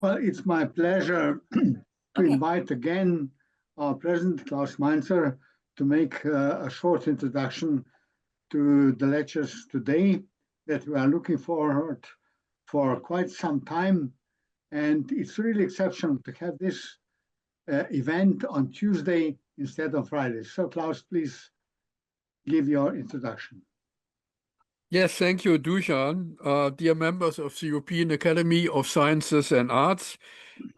Well, it's my pleasure to invite again our President, Klaus Mainzer, to make a short introduction to the lectures today that we are looking forward for quite some time. And it's really exceptional to have this event on Tuesday instead of Friday. So Klaus, please give your introduction. Yes, thank you, Dušan. Dear members of the European Academy of Sciences and Arts,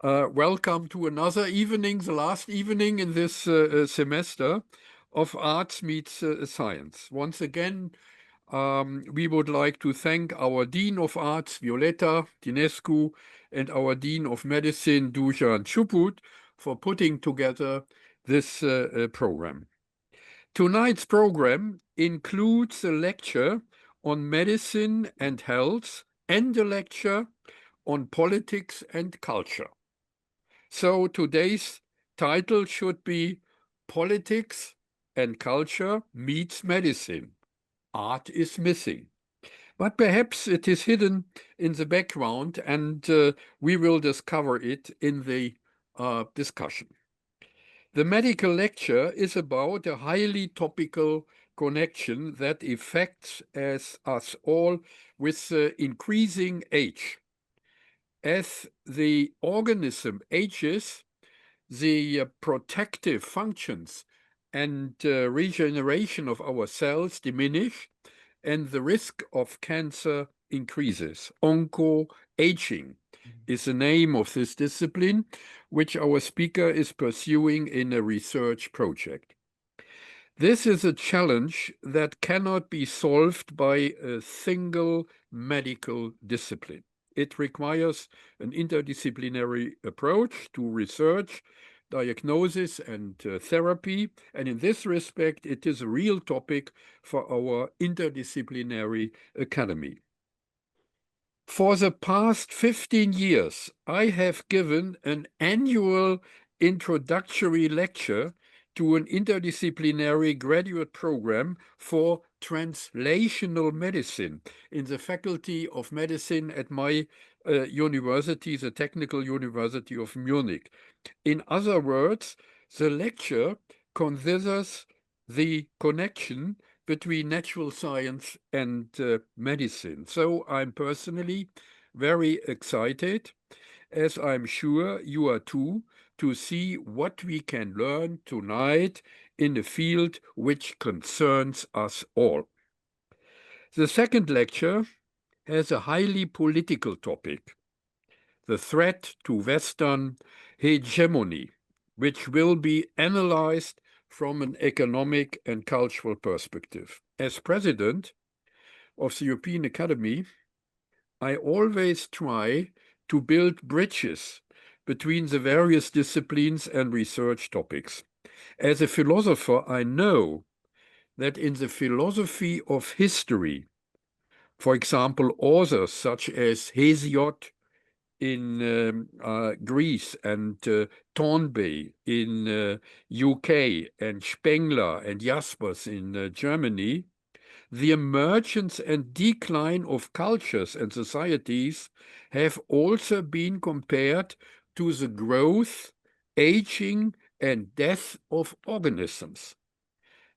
welcome to another evening, the last evening in this semester of Arts Meets Science. Once again, we would like to thank our Dean of Arts, Violeta, Dinescu, and our Dean of Medicine, Dušan Šuput, for putting together this program. Tonight's program includes a lecture on medicine and health and a lecture on politics and culture. So today's title should be Politics and Culture Meets Medicine. Art is missing. But perhaps it is hidden in the background, and we will discover it in the discussion. The medical lecture is about a highly topical connection that affects us all with increasing age. As the organism ages, the protective functions and regeneration of our cells diminish, and the risk of cancer increases. Onco-aging is the name of this discipline, which our speaker is pursuing in a research project. This is a challenge that cannot be solved by a single medical discipline. It requires an interdisciplinary approach to research, diagnosis, and therapy, and in this respect, it is a real topic for our interdisciplinary academy. For the past 15 years, I have given an annual introductory lecture to an interdisciplinary graduate program for translational medicine in the Faculty of Medicine at my university, the Technical University of Munich. In other words, the lecture considers the connection between natural science and medicine. So I'm personally very excited, as I'm sure you are too, to see what we can learn tonight in a field which concerns us all. The second lecture has a highly political topic, the threat to Western hegemony, which will be analyzed from an economic and cultural perspective. As president of the European Academy, I always try to build bridges between the various disciplines and research topics. As a philosopher, I know that in the philosophy of history, for example, authors such as Hesiod in Greece and Thornby in UK and Spengler and Jaspers in Germany, the emergence and decline of cultures and societies have also been compared to the growth, aging, and death of organisms.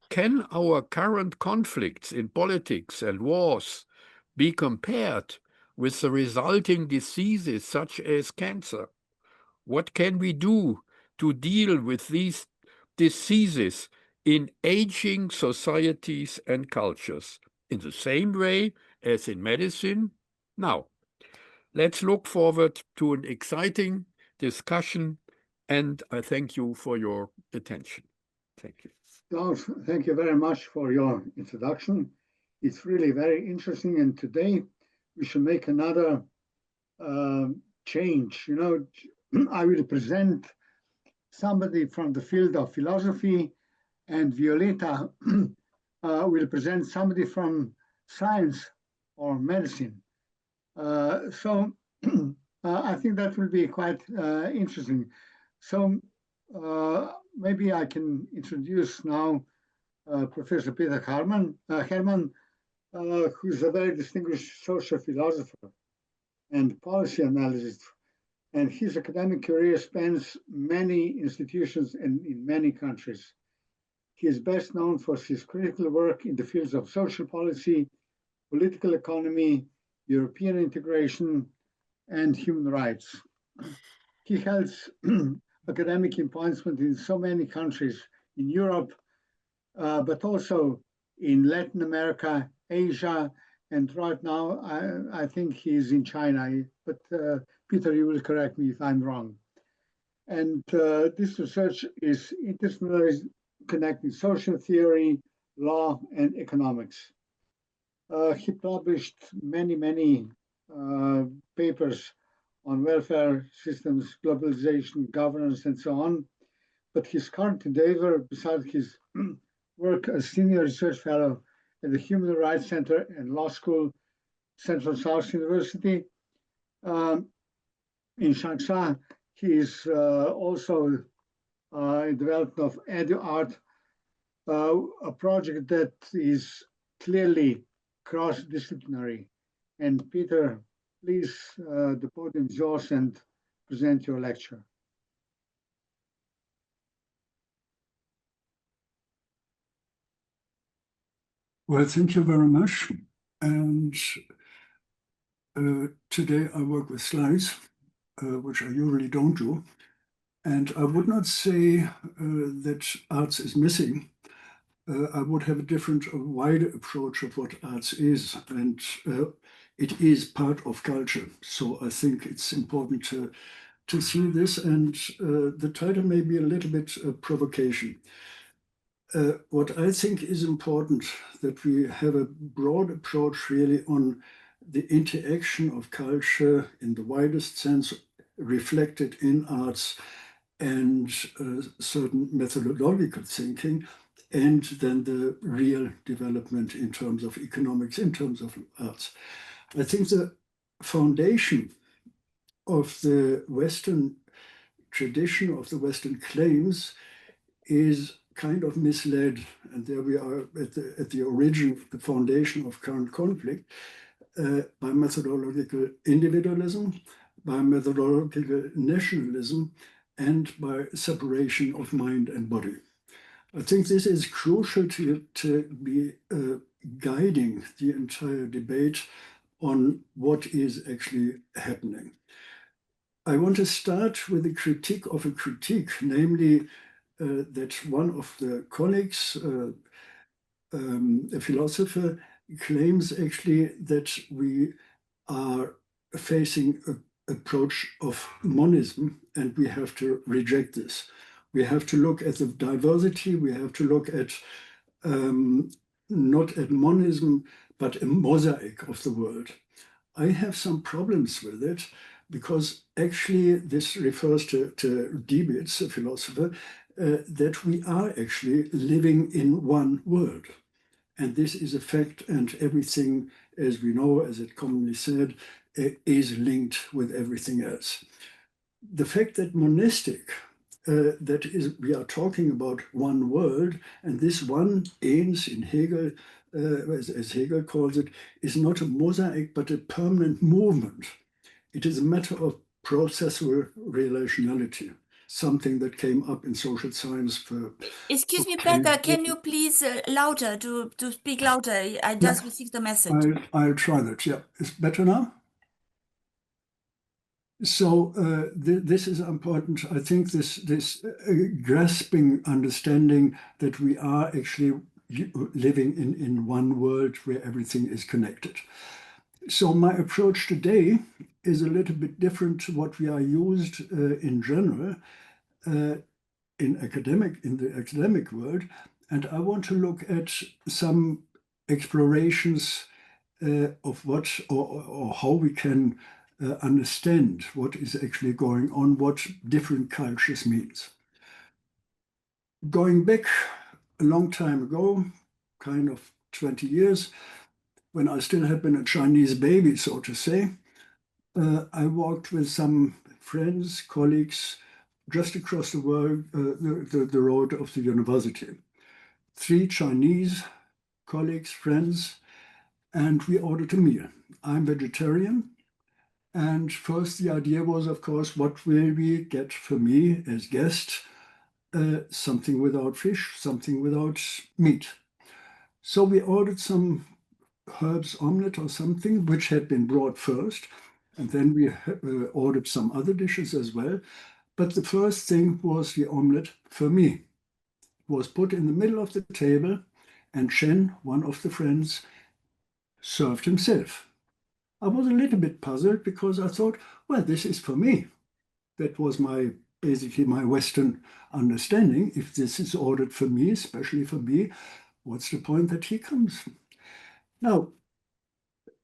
Can our current conflicts in politics and wars be compared with the resulting diseases such as cancer? What can we do to deal with these diseases in aging societies and cultures in the same way as in medicine? Now, let's look forward to an exciting discussion, and I thank you for your attention. Thank you. Klaus, thank you very much for your introduction. It's really very interesting, and today we should make another change. You know, I will present somebody from the field of philosophy, and Violeta will present somebody from science or medicine. So I think that will be quite interesting. So maybe I can introduce now Professor Peter Herrmann, who's a very distinguished social philosopher and policy analyst and his academic career spans many institutions and in many countries. He is best known for his critical work in the fields of social policy, political economy, European integration, and human rights. He held academic appointments in so many countries in Europe, but also in Latin America, Asia, and right now I think he is in China. But Peter, you will correct me if I'm wrong. And this research is interdisciplinary, connecting social theory, law, and economics. He published many papers on welfare systems, globalization, governance, and so on. But his current endeavor, besides his work as senior research fellow at the Human Rights Center and Law School, Central South University in Changsha, he is also in development of EduArt, a project that is clearly cross-disciplinary. And Peter, please, the podium is yours and present your lecture. Well, thank you very much. And today I work with slides, which I usually don't do. And I would not say that arts is missing. I would have a different, a wider approach of what arts is. And it is part of culture. So I think it's important to see this. And the title may be a little bit provocation. What I think is important, that we have a broad approach really on the interaction of culture in the widest sense reflected in arts and certain methodological thinking, and then the real development in terms of economics, in terms of arts. I think the foundation of the Western tradition, of the Western claims, is kind of misled, and there we are at the origin, the foundation of current conflict, by methodological individualism, by methodological nationalism, and by separation of mind and body. I think this is crucial to be guiding the entire debate on what is actually happening. I want to start with a critique of a critique, namely that one of the colleagues, a philosopher, claims actually that we are facing an approach of monism, and we have to reject this. We have to look at the diversity, we have to look at not at monism, but a mosaic of the world. I have some problems with it, because actually this refers to Diebitz, a philosopher, that we are actually living in one world. And this is a fact, and everything, as we know, as it commonly said, is linked with everything else. The fact that monistic, that is, we are talking about one world, and this one aims in Hegel, as Hegel calls it, is not a mosaic, but a permanent movement. It is a matter of processual relationality, something that came up in social science for... Excuse me, Peter, can you please louder, to speak louder? I just received the message. I'll try that, yeah. It's better now? So this is important. I think this grasping understanding that we are actually living in one world where everything is connected. So my approach today is a little bit different to what we are used in general in the academic world, and I want to look at some explorations of what or how we can understand what is actually going on, what different cultures means. Going back a long time ago, kind of 20 years, when I still had been a Chinese baby, so to say, I walked with some friends, colleagues, just across the world, the road of the university. 3 Chinese colleagues, friends, and we ordered a meal. I'm vegetarian, And first, the idea was, of course, what will we get for me as guest? Something without fish, something without meat. So we ordered some herbs omelette or something, which had been brought first. And then we ordered some other dishes as well. But the first thing was the omelette for me. It was put in the middle of the table, and Chen, one of the friends, served himself. I was a little bit puzzled because I thought, well, this is for me. That was basically my Western understanding. If this is ordered for me, especially for me, what's the point that he comes? Now,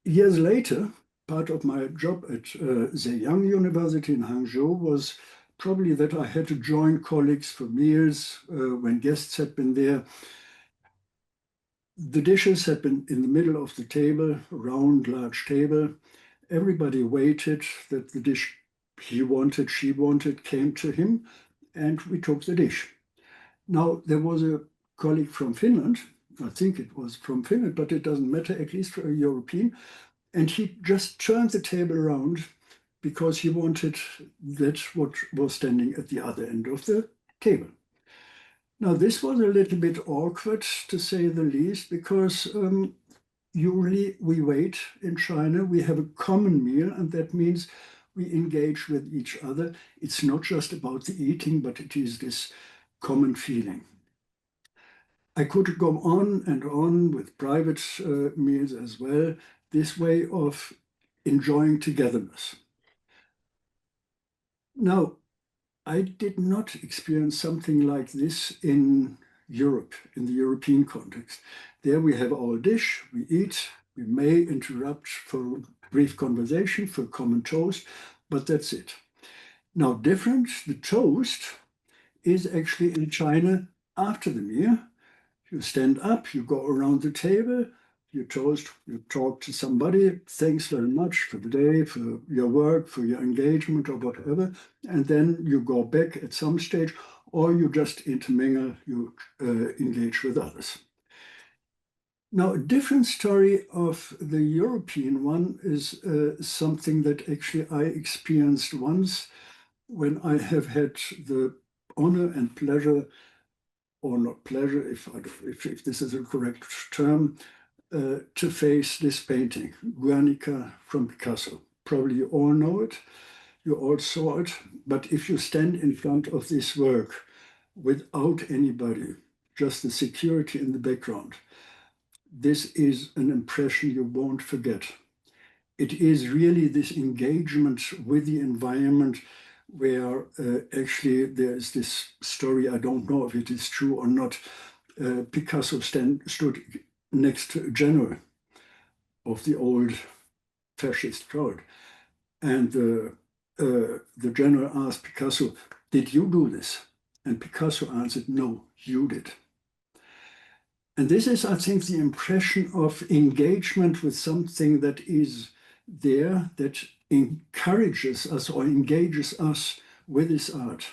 years later, part of my job at Zhejiang University in Hangzhou was probably that I had to join colleagues for meals when guests had been there. The dishes had been in the middle of the table, a round, large table. Everybody waited that the dish he wanted, she wanted, came to him, and we took the dish. Now, there was a colleague from Finland, I think it was from Finland, but it doesn't matter, at least for a European, and he just turned the table around because he wanted that what was standing at the other end of the table. Now, this was a little bit awkward, to say the least, because usually we wait in China, we have a common meal, and that means we engage with each other. It's not just about the eating, but it is this common feeling. I could go on and on with private meals as well, this way of enjoying togetherness. Now, I did not experience something like this in Europe, in the European context. There we have our dish, we eat, we may interrupt for brief conversation, for common toast, but that's it. Now, different, the toast is actually in China after the meal. You stand up, you go around the table, you toast, you talk to somebody, thanks very much for the day, for your work, for your engagement or whatever, and then you go back at some stage, or you just intermingle, you engage with others. Now, a different story of the European one is something that actually I experienced once when I have had the honor and pleasure, or not pleasure, if this is a correct term, to face this painting, Guernica from Picasso. Probably you all know it, you all saw it, but if you stand in front of this work without anybody, just the security in the background, this is an impression you won't forget. It is really this engagement with the environment where actually there's this story, I don't know if it is true or not, Picasso stood next to a general of the old fascist crowd. And the general asked Picasso, did you do this? And Picasso answered, no, you did. And this is, I think, the impression of engagement with something that is there, that encourages us or engages us with this art.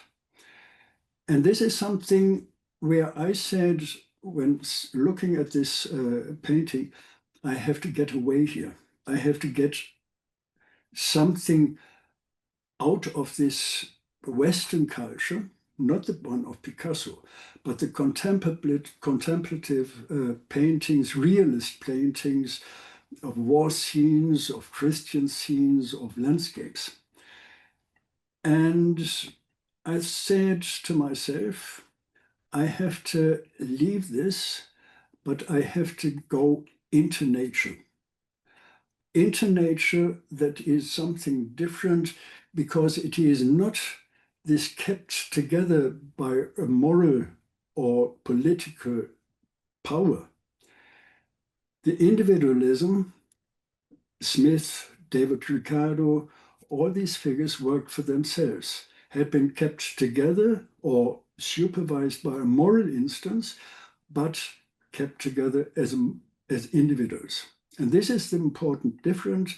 And this is something where I said, when looking at this painting, I have to get away here. I have to get something out of this Western culture, not the one of Picasso, but the contemplative paintings, realist paintings of war scenes, of Christian scenes, of landscapes. And I said to myself, I have to leave this, but I have to go into nature. Into nature that is something different, because it is not this kept together by a moral or political power. The individualism, Smith, David Ricardo, all these figures worked for themselves, had been kept together or supervised by a moral instance, but kept together as individuals. And this is the important different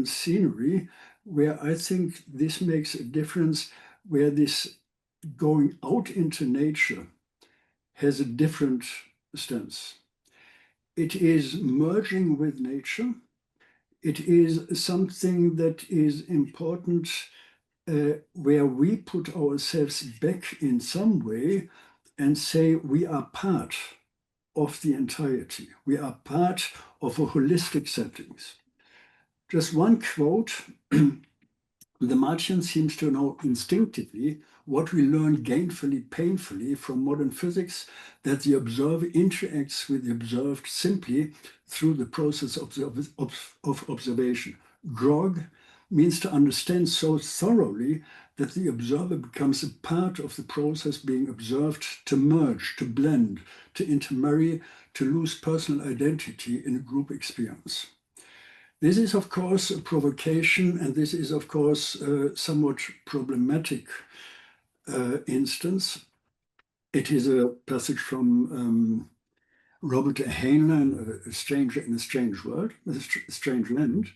scenery, where I think this makes a difference, where this going out into nature has a different stance. It is merging with nature. it is something that is important where we put ourselves back in some way and say we are part of the entirety. We are part of a holistic settings. Just one quote, the Martian seems to know instinctively what we learn gainfully, painfully from modern physics, that the observer interacts with the observed simply through the process of observation. Grog means to understand so thoroughly that the observer becomes a part of the process being observed, to merge, to blend, to intermarry, to lose personal identity in a group experience. This is, of course, a provocation, and this is, of course, a somewhat problematic instance. It is a passage from Robert Heinlein, A Stranger in a Strange World, a Strange Land.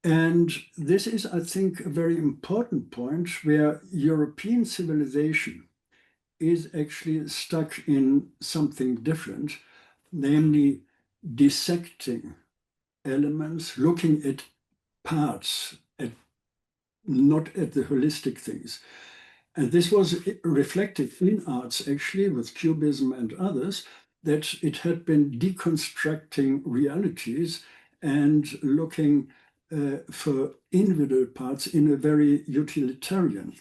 And this is, I think, a very important point where European civilization is actually stuck in something different, namely dissecting elements, looking at parts, not at the holistic things. And this was reflected in arts, actually, with Cubism and others, that it had been deconstructing realities and looking for individual parts in a very utilitarian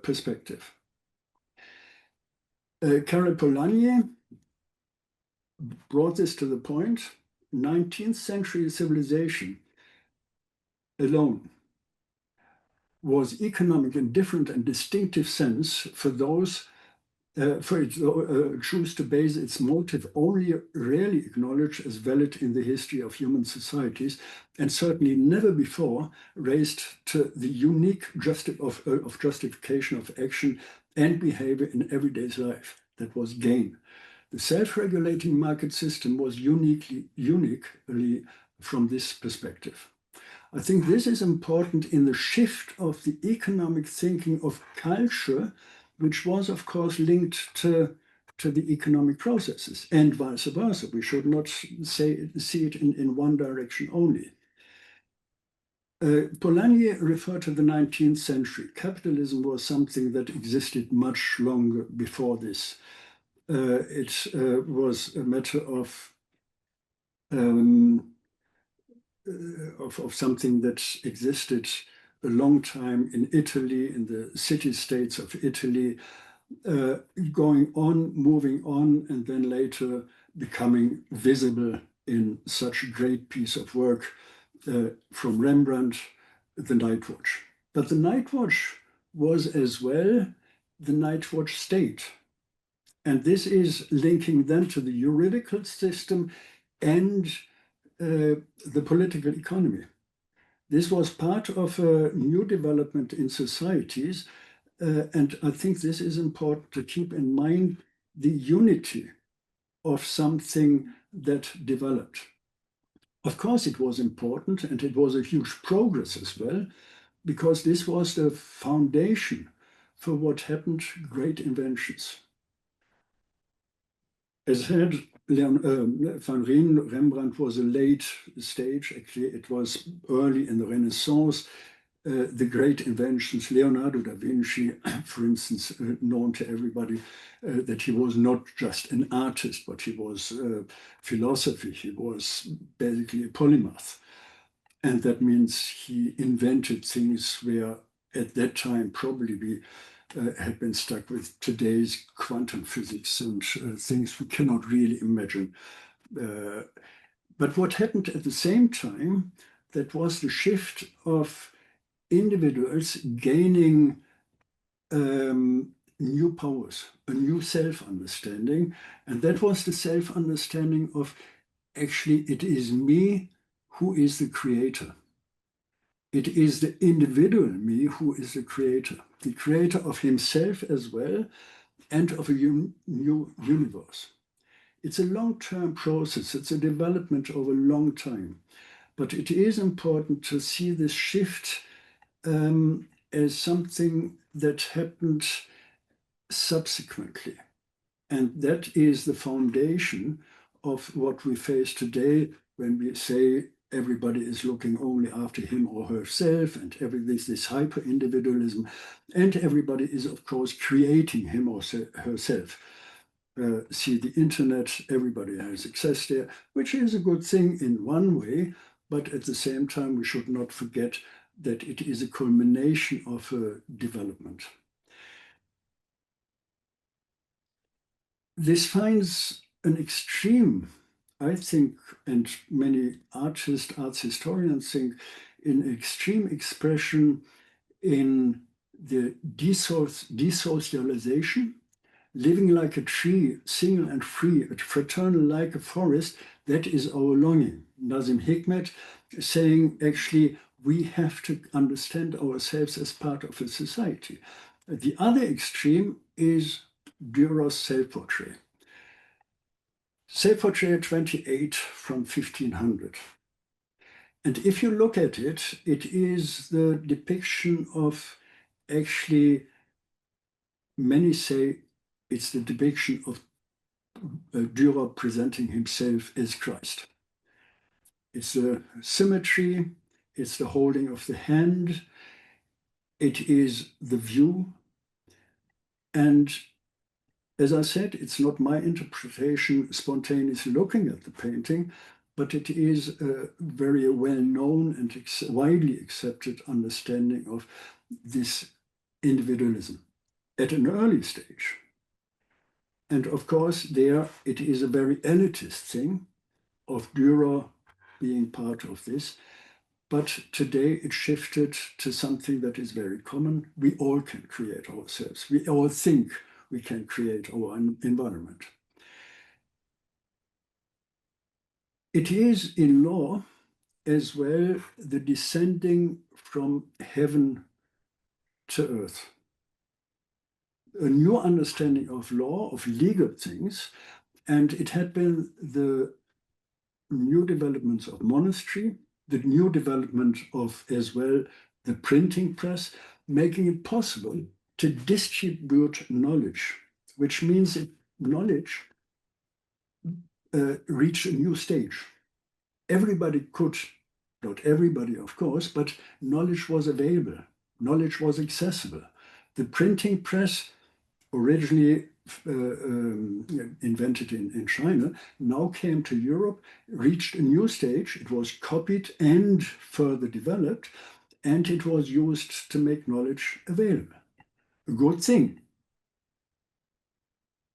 perspective. Karel Polanyi brought this to the point. 19th century civilization alone was economic in different and distinctive sense for those for it choose to base its motive only rarely acknowledged as valid in the history of human societies, and certainly never before raised to the unique justification of action and behavior in everyday life. That was gain. The self-regulating market system was uniquely from this perspective. I think this is important in the shift of the economic thinking of culture, which was, of course, linked to the economic processes, and vice versa. We should not see it in one direction only. Polanyi referred to the 19th century. Capitalism was something that existed much longer before this. It was a matter of something that existed a long time in Italy, in the city-states of Italy, going on, moving on, and then later becoming visible in such a great piece of work from Rembrandt, The Night Watch. But the Night Watch was as well the night watch state. And this is linking then to the juridical system and the political economy. This was part of a new development in societies, and I think this is important to keep in mind, the unity of something that developed. Of course, it was important, and it was a huge progress as well, because this was the foundation for what happened, great inventions. As said, Van Rijn, Rembrandt was a late stage. Actually, it was early in the Renaissance. The great inventions, Leonardo da Vinci, for instance, known to everybody, that he was not just an artist, but he was philosophy. He was basically a polymath. And that means he invented things where at that time probably we had been stuck with today's quantum physics and things we cannot really imagine. But what happened at the same time, that was the shift of individuals gaining new powers, a new self-understanding. And that was the self-understanding of, actually, it is me who is the creator. It is the individual me who is the creator of himself as well, and of a new universe. It's a long-term process. It's a development over a long time. But it is important to see this shift as something that happened subsequently. And that is the foundation of what we face today when we say everybody is looking only after him or herself, and there's this hyper-individualism, and everybody is, of course, creating him or herself. See the internet, everybody has access there, which is a good thing in one way, but at the same time, we should not forget that it is a culmination of a development. This finds an extreme, I think, and many arts historians think, in extreme expression in the desocialization, living like a tree, single and free, fraternal like a forest. That is our longing. Nazim Hikmet saying, actually, we have to understand ourselves as part of a society. The other extreme is Dürer's self-portrait. Self-portrait 28 from 1500. And if you look at it, it is the depiction of, actually, many say it's the depiction of Dürer presenting himself as Christ. It's the symmetry, it's the holding of the hand, it is the view. And as I said, it's not my interpretation, spontaneously looking at the painting, but it is a very well-known and widely accepted understanding of this individualism at an early stage. And of course, there it is a very elitist thing of Dürer being part of this. But today it shifted to something that is very common. We all can create ourselves. We all think we can create our environment. It is in law as well the descending from heaven to earth. A new understanding of law, of legal things, and it had been the new developments of monastery, the new development of, as well, the printing press, making it possible to distribute knowledge, which means that knowledge reached a new stage. Everybody could, not everybody, of course, but knowledge was available, knowledge was accessible. The printing press, originally invented in China, now came to Europe, reached a new stage. It was copied and further developed, and it was used to make knowledge available. A good thing.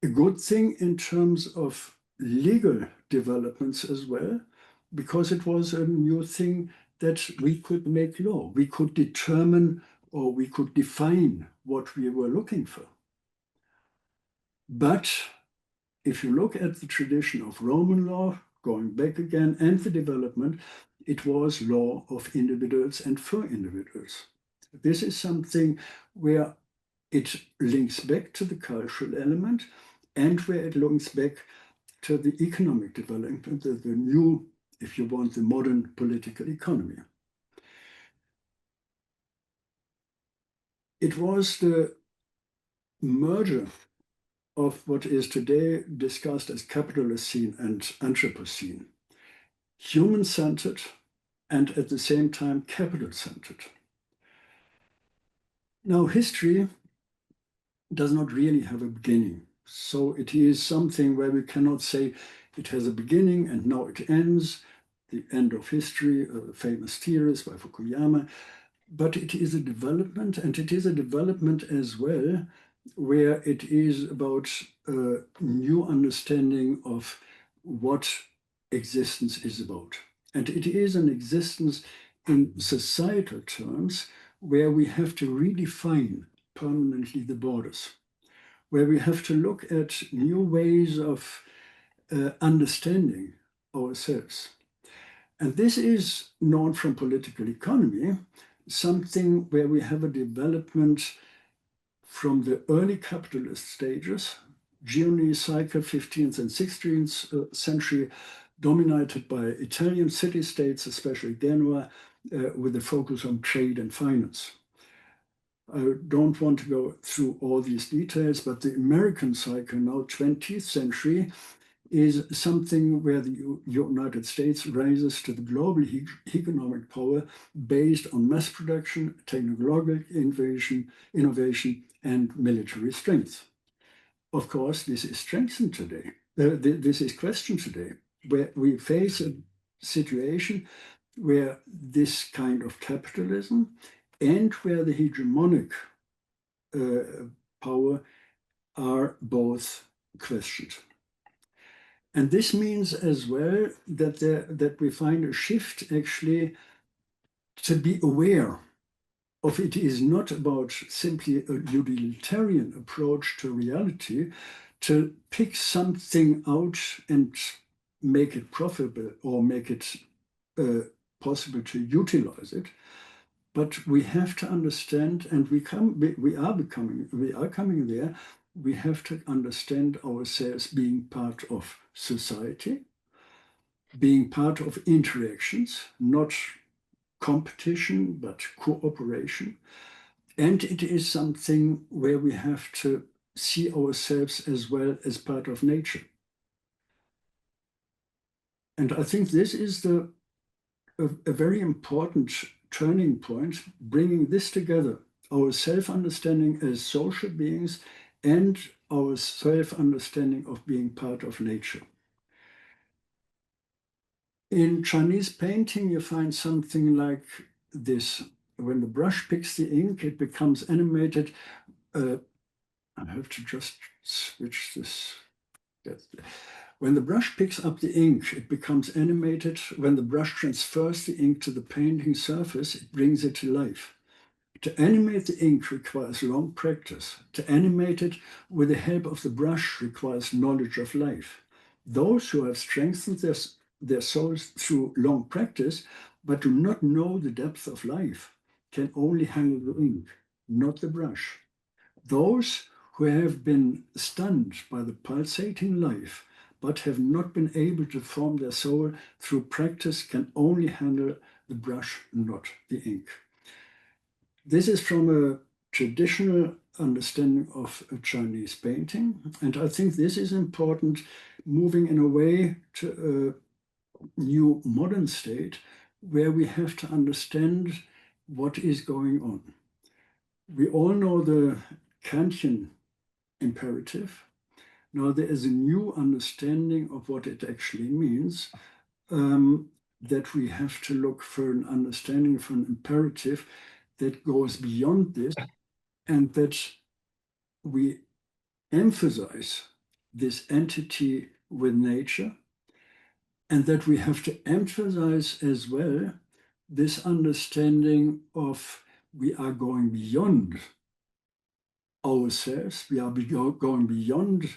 A good thing in terms of legal developments as well, because it was a new thing that we could make law. We could determine, or we could define what we were looking for. But if you look at the tradition of Roman law, going back again, and the development, it was law of individuals and for individuals. This is something where it links back to the cultural element and where it links back to the economic development, the new, if you want, the modern political economy. It was the merger of what is today discussed as capitalocene and Anthropocene, human-centered and at the same time capital-centered. Now, history does not really have a beginning. So it is something where we cannot say it has a beginning and now it ends, the end of history, a famous theorist by Fukuyama, but it is a development, and it is a development as well where it is about a new understanding of what existence is about. And it is an existence in societal terms where we have to redefine permanently the borders, where we have to look at new ways of understanding ourselves. And this is known from political economy, something where we have a development from the early capitalist stages, Giorni cycle, 15th and 16th century, dominated by Italian city-states, especially Genoa, with a focus on trade and finance. I don't want to go through all these details, but the American cycle, now 20th century, is something where the United States rises to the global economic power based on mass production, technological innovation, and military strength. Of course, this is strengthened today. This is questioned today, where we face a situation where this kind of capitalism and where the hegemonic power are both questioned. And this means as well that we find a shift actually to be aware of it is not about simply a utilitarian approach to reality, to pick something out and make it profitable or make it possible to utilize it. But we have to understand, and we are coming there. We have to understand ourselves being part of society, being part of interactions, not competition, but cooperation. And it is something where we have to see ourselves as well as part of nature. And I think this is a very important turning point, bringing this together, our self-understanding as social beings and our self-understanding of being part of nature. In Chinese painting, you find something like this. When the brush picks the ink, it becomes animated. I have to just switch this. When the brush picks up the ink, it becomes animated. When the brush transfers the ink to the painting surface, it brings it to life. To animate the ink requires long practice. To animate it with the help of the brush requires knowledge of life. Those who have strengthened their souls through long practice, but do not know the depth of life, can only handle the ink, not the brush. Those who have been stunned by the pulsating life, but have not been able to form their soul through practice, can only handle the brush, not the ink. This is from a traditional understanding of Chinese painting, and I think this is important, moving in a way to a new modern state where we have to understand what is going on. We all know the Kantian imperative. Now there is a new understanding of what it actually means, that we have to look for an understanding for an imperative that goes beyond this, and that we emphasize this entity with nature, and that we have to emphasize as well this understanding of we are going beyond ourselves, we are going beyond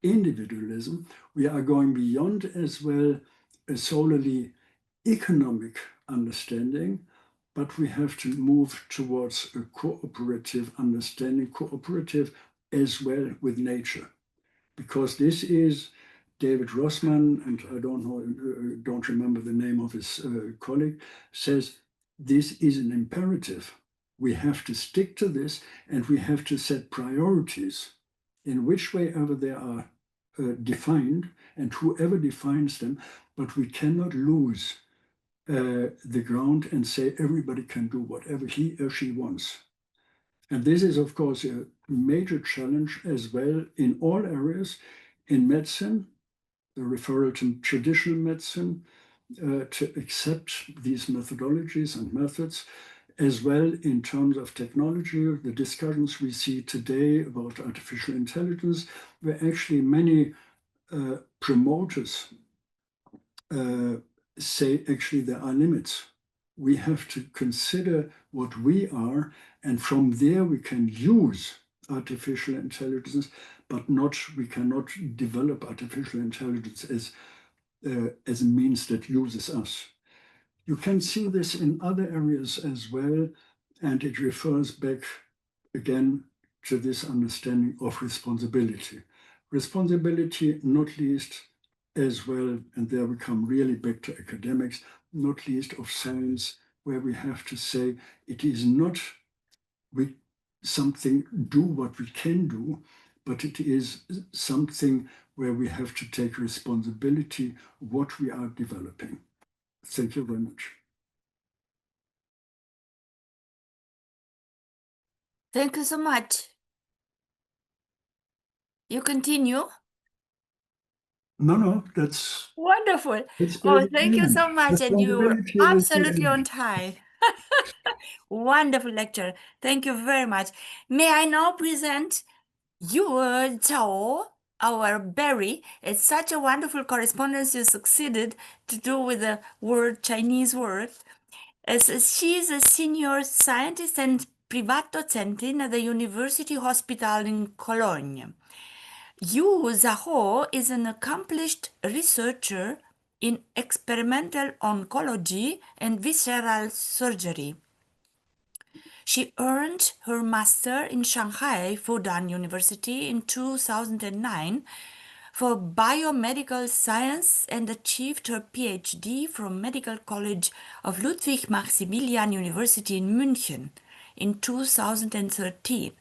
individualism, we are going beyond as well a solely economic understanding, but we have to move towards a cooperative understanding, cooperative as well with nature. Because this is David Rossmann, and I don't remember the name of his colleague, says this is an imperative. We have to stick to this, and we have to set priorities in which way ever they are defined, and whoever defines them, but we cannot lose the ground and say everybody can do whatever he or she wants. And this is, of course, a major challenge as well in all areas. In medicine, the referral to traditional medicine, to accept these methodologies and methods, as well in terms of technology, the discussions we see today about artificial intelligence, where actually many promoters say actually there are limits. We have to consider what we are, and from there we can use artificial intelligence, but we cannot develop artificial intelligence as a means that uses us. You can see this in other areas as well, and it refers back again to this understanding of responsibility. Responsibility, not least as well, and there we come really back to academics, not least of science, where we have to say it is not something do what we can do, but it is something where we have to take responsibility of what we are developing. Thank you very much. Thank you so much. You continue? No, that's Wonderful. that's Oh, very thank you so much. And you responsibility is the absolutely on end. time. Wonderful lecture. Thank you very much. May I now present you, Zhao, our Barry. It's such a wonderful correspondence you succeeded to do with the word, Chinese word. She's a senior scientist and privatdozent at the University Hospital in Cologne. Yu Zhao is an accomplished researcher in experimental oncology and visceral surgery. She earned her master in Shanghai Fudan University in 2009 for biomedical science and achieved her PhD from Medical College of Ludwig Maximilian University in München in 2013.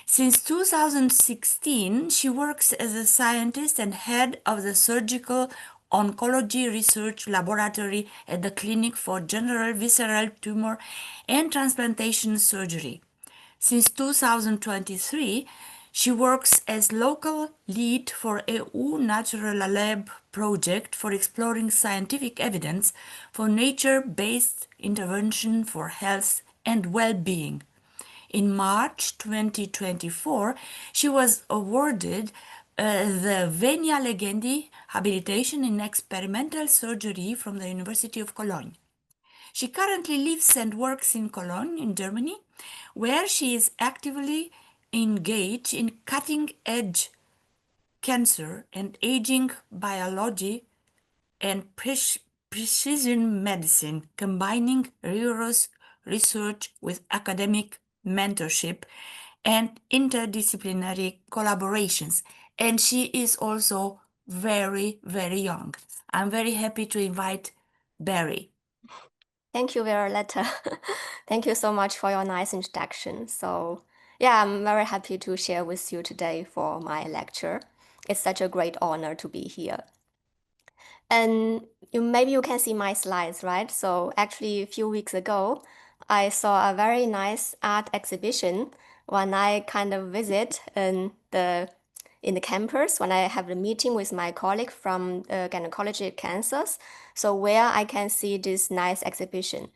Since 2016, she works as a scientist and head of the Surgical Oncology Research Laboratory at the Clinic for General Visceral Tumor and Transplantation Surgery. Since 2023, she works as local lead for EU Natural Lab project for exploring scientific evidence for nature-based intervention for health and well-being. In March 2024, she was awarded the Venia Legendi habilitation in experimental surgery from the University of Cologne. She currently lives and works in Cologne, in Germany, where she is actively engaged in cutting-edge cancer and aging biology and precision medicine, combining rigorous research with academic mentorship and interdisciplinary collaborations. And she is also very, very young. I'm very happy to invite Barry. Thank you, Violeta. Thank you so much for your nice introduction. So yeah, I'm very happy to share with you today for my lecture. It's such a great honor to be here. And maybe you can see my slides, right? So actually, a few weeks ago, I saw a very nice art exhibition when I kind of visit in the campus, when I have a meeting with my colleague from gynecology cancers. So where I can see this nice exhibition.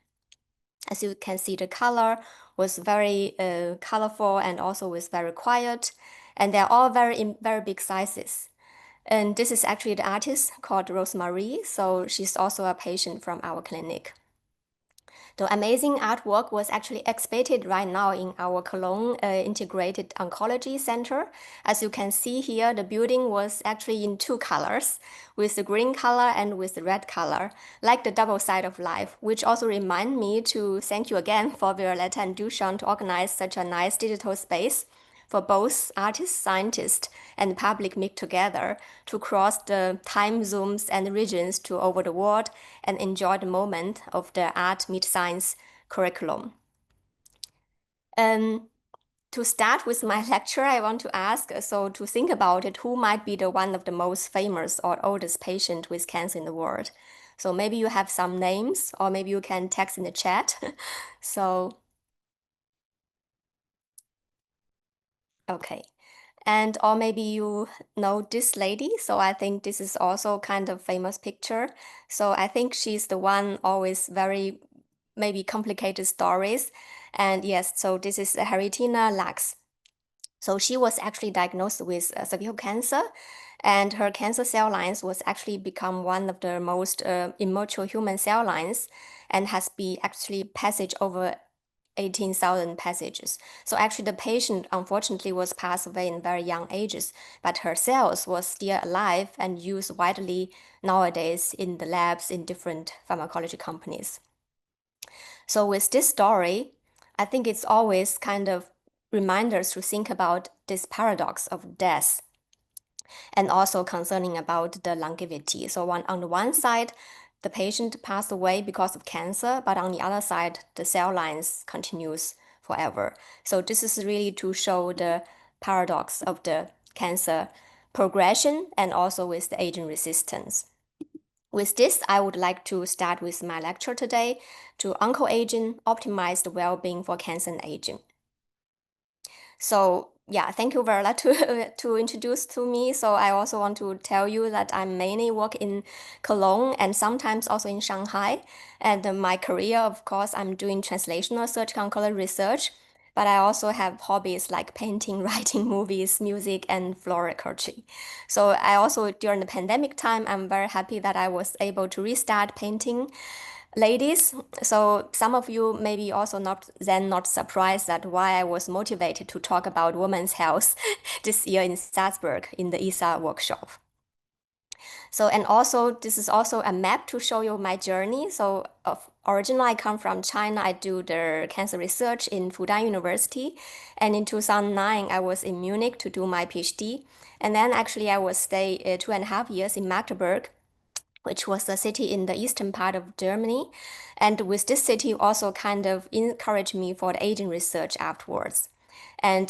As you can see, the color was very colorful and also was very quiet. And they're all very big sizes. And this is actually the artist called Rosemary. So she's also a patient from our clinic. The amazing artwork was actually exhibited right now in our Cologne Integrated Oncology Center. As you can see here, the building was actually in two colors, with the green color and with the red color, like the double side of life, which also remind me to thank you again for Violeta and Dušan to organize such a nice digital space for both artists, scientists, and public meet together to cross the time zones and regions to over the world and enjoy the moment of the art meet science curriculum. To start with my lecture, I want to ask, so to think about it, who might be the one of the most famous or oldest patient with cancer in the world? So maybe you have some names, or maybe you can text in the chat. So, okay. And or maybe you know this lady. So I think this is also kind of famous picture. So I think she's the one always very maybe complicated stories. And yes, so this is Herrmann Lux. So she was actually diagnosed with cervical cancer, and her cancer cell lines was actually become one of the most immature human cell lines, and has been actually passage over 18,000 passages. So actually the patient unfortunately was passed away in very young ages, but her cells was still alive and used widely nowadays in the labs in different pharmacology companies. So with this story, I think it's always kind of reminders to think about this paradox of death and also concerning about the longevity. So on the one side, the patient passed away because of cancer, but on the other side, the cell lines continues forever. So this is really to show the paradox of the cancer progression and also with the aging resistance. With this, I would like to start with my lecture today to oncoaging, optimize the well-being for cancer and aging. So yeah, thank you, Violeta, to introduce to me. So I also want to tell you that I mainly work in Cologne and sometimes also in Shanghai. And my career, of course, I'm doing translational surgical oncology research, but I also have hobbies like painting, writing movies, music, and floriculture. So I also, during the pandemic time, I'm very happy that I was able to restart painting ladies. So some of you may be also not surprised that why I was motivated to talk about women's health this year in Salzburg in the EASA workshop. So, and also this is also a map to show you my journey. So originally I come from China. I do the cancer research in Fudan University. And in 2009, I was in Munich to do my PhD. And then actually I was stay 2.5 years in Magdeburg, which was a city in the eastern part of Germany. And with this city also kind of encouraged me for the aging research afterwards. And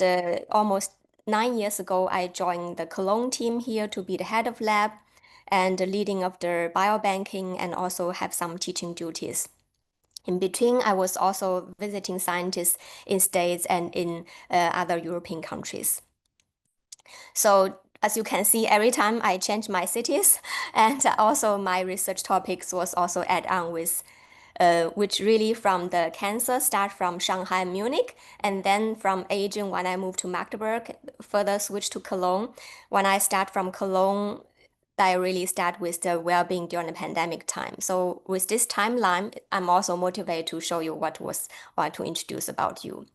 almost 9 years ago, I joined the Cologne team here to be the head of lab and the leading of the biobanking and also have some teaching duties. In between, I was also visiting scientists in States and in other European countries. So as you can see, every time I change my cities, and also my research topics was also add on with, which really from the cancer start from Shanghai and Munich, and then from aging when I moved to Magdeburg, further switch to Cologne. When I start from Cologne, I really start with the well-being during the pandemic time. So with this timeline, I'm also motivated to show you what to introduce about you.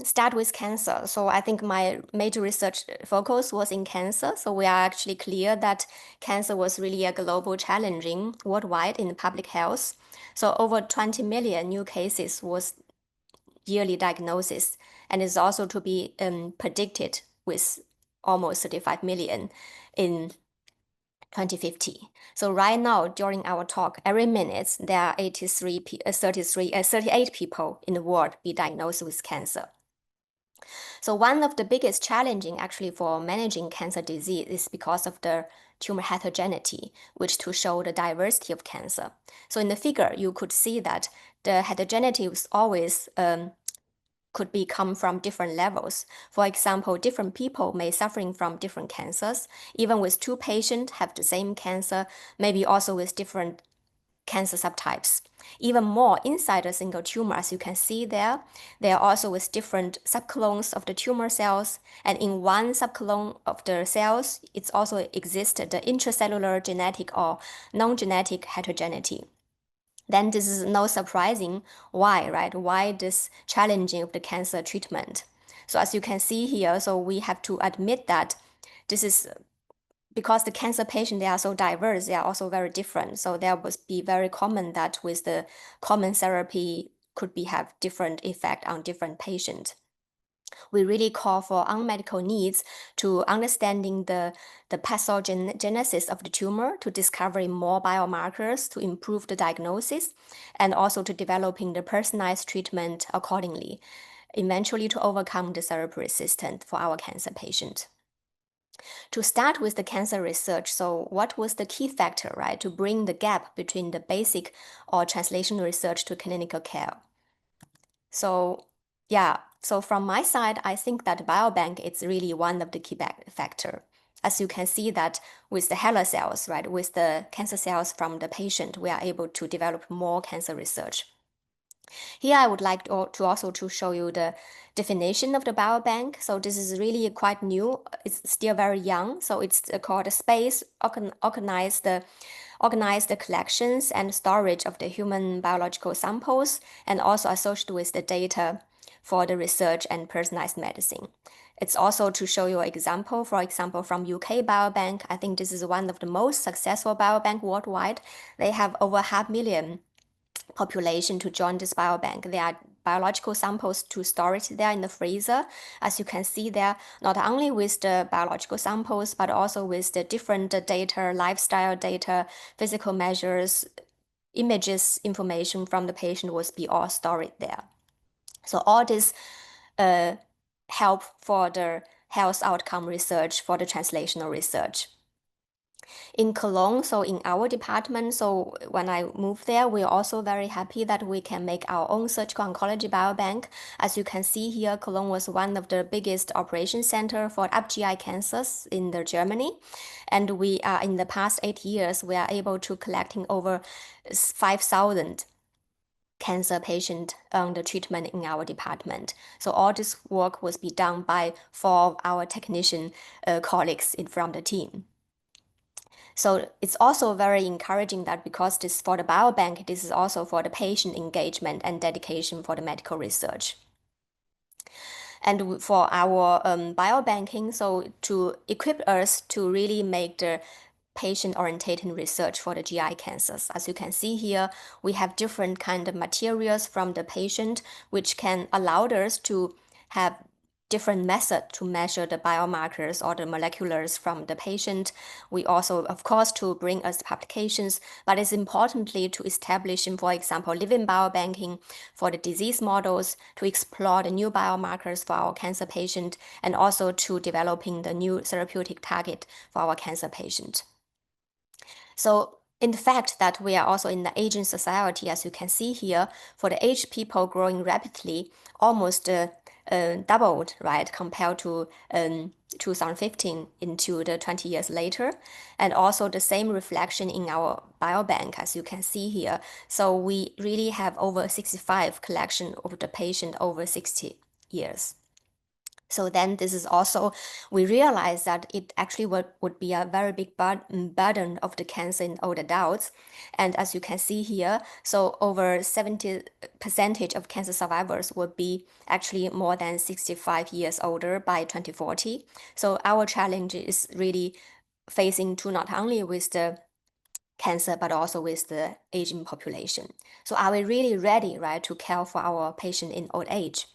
Start with cancer. So I think my major research focus was in cancer. So we are actually clear that cancer was really a global challenging worldwide in public health. So over 20 million new cases was yearly diagnosis, and is also to be predicted with almost 35 million in 2050. So right now, during our talk, every minute, there are 38 people in the world be diagnosed with cancer. So one of the biggest challenging actually for managing cancer disease is because of the tumor heterogeneity, which to show the diversity of cancer. So in the figure, you could see that the heterogeneity was always could come from different levels. For example, different people may suffering from different cancers, even with 2 patients have the same cancer, maybe also with different cancer subtypes. Even more inside a single tumor, as you can see there, they are also with different subclones of the tumor cells, and in one subclone of the cells, it's also existed the intracellular genetic or non-genetic heterogeneity. Then this is no surprising why, right? Why this challenging of the cancer treatment? So as you can see here, so we have to admit that this is because the cancer patient, they are so diverse, they are also very different. So there would be very common that with the common therapy could have different effect on different patients. We really call for unmet medical needs to understanding the pathogenesis of the tumor, to discovering more biomarkers to improve the diagnosis, and also to developing the personalized treatment accordingly, eventually to overcome the therapy resistance for our cancer patient. To start with the cancer research, so what was the key factor, right, to bring the gap between the basic or translational research to clinical care? So yeah, so from my side, I think that biobank is really one of the key factor. As you can see that with the HeLa cells, right, with the cancer cells from the patient, we are able to develop more cancer research. Here, I would like to also show you the definition of the biobank. So this is really quite new. It's still very young. So it's called a space organize the collections and storage of the human biological samples, and also associated with the data for the research and personalized medicine. It's also to show you an example, for example, from UK Biobank. I think this is one of the most successful biobank worldwide. They have over 500,000 population to join this biobank. There are biological samples to storage there in the freezer. As you can see there, not only with the biological samples, but also with the different data, lifestyle data, physical measures, images, information from the patient will be all stored there. So all this help for the health outcome research for the translational research. In Cologne, so in our department, so when I moved there, we're also very happy that we can make our own surgical oncology biobank. As you can see here, Cologne was one of the biggest operation center for GI cancers in Germany. And we are, in the past 8 years, we are able to collecting over 5,000 cancer patient under treatment in our department. So all this work was be done by 4 of our technician colleagues from the team. So it's also very encouraging that because this for the biobank, this is also for the patient engagement and dedication for the medical research. And for our biobanking, so to equip us to really make the patient-oriented research for the GI cancers. As you can see here, we have different kind of materials from the patient, which can allow us to have different method to measure the biomarkers or the moleculars from the patient. We also, of course, to bring us publications, but it's importantly to establish, for example, living biobanking for the disease models, to explore the new biomarkers for our cancer patient, and also to developing the new therapeutic target for our cancer patient. So in the fact that we are also in the aging society, as you can see here, for the aged people growing rapidly, almost doubled, right, compared to 2015 into the 20 years later. And also the same reflection in our biobank, as you can see here. So we really have over 65 collection of the patient over 60 years. So then this is also, we realize that it actually would be a very big burden of the cancer in old adults. And as you can see here, so over 70% of cancer survivors would be actually more than 65 years older by 2040. So our challenge is really facing to not only with the cancer, but also with the aging population. So are we really ready, right, to care for our patient in old age?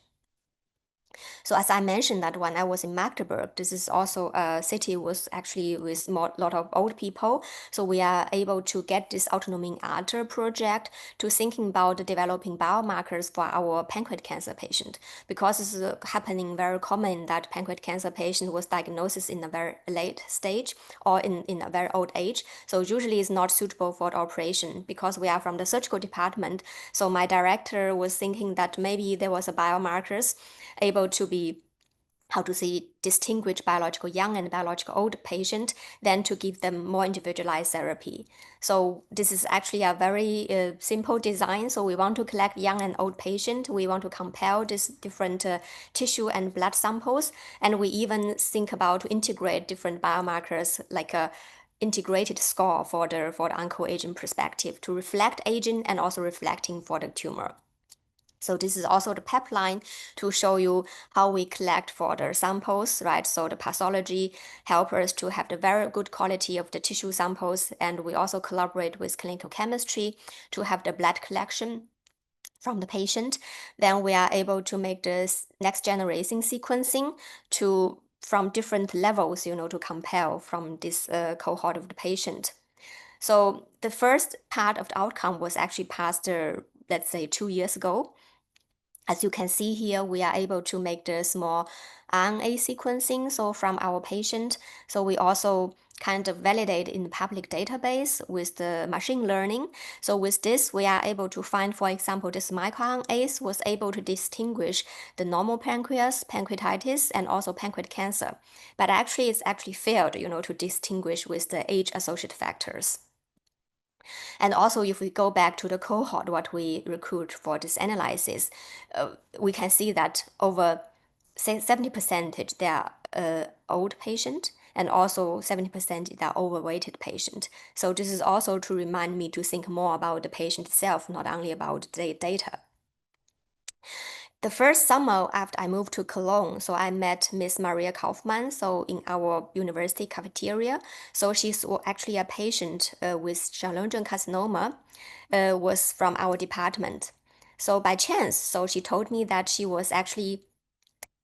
So as I mentioned that when I was in Magdeburg, this is also a city was actually with a lot of old people. So we are able to get this autonomy in alter project to thinking about developing biomarkers for our pancreatic cancer patient, because it's happening very common that pancreatic cancer patient was diagnosed in a very late stage or in a very old age. So usually it's not suitable for the operation because we are from the surgical department. So my director was thinking that maybe there was a biomarkers able to be, how to say, distinguish biological young and biological old patient, then to give them more individualized therapy. So this is actually a very simple design. So we want to collect young and old patient. We want to compare these different tissue and blood samples. And we even think about to integrate different biomarkers like a integrated score for the onco-aging perspective to reflect aging and also reflecting for the tumor. So this is also the pipeline to show you how we collect for the samples, right? So the pathology helps us to have the very good quality of the tissue samples. And we also collaborate with clinical chemistry to have the blood collection from the patient. Then we are able to make this next generation sequencing from different levels, to compare from this cohort of the patient. So the first part of the outcome was actually passed, let's say 2 years ago. As you can see here, we are able to make the small RNA sequencing, so from our patient. So we also kind of validate in the public database with the machine learning. So with this, we are able to find, for example, this microRNAs was able to distinguish the normal pancreas, pancreatitis, and also pancreatic cancer. But actually, it's actually failed, to distinguish with the age-associated factors. And also, if we go back to the cohort, what we recruit for this analysis, we can see that over 70% they are old patient, and also 70% they are overweighted patient. So this is also to remind me to think more about the patient itself, not only about the data. The first summer after I moved to Cologne, so I met Miss Maria Kaufmann, so in our university cafeteria. So she's actually a patient with Schallengen carcinoma, was from our department. So by chance, so she told me that she was actually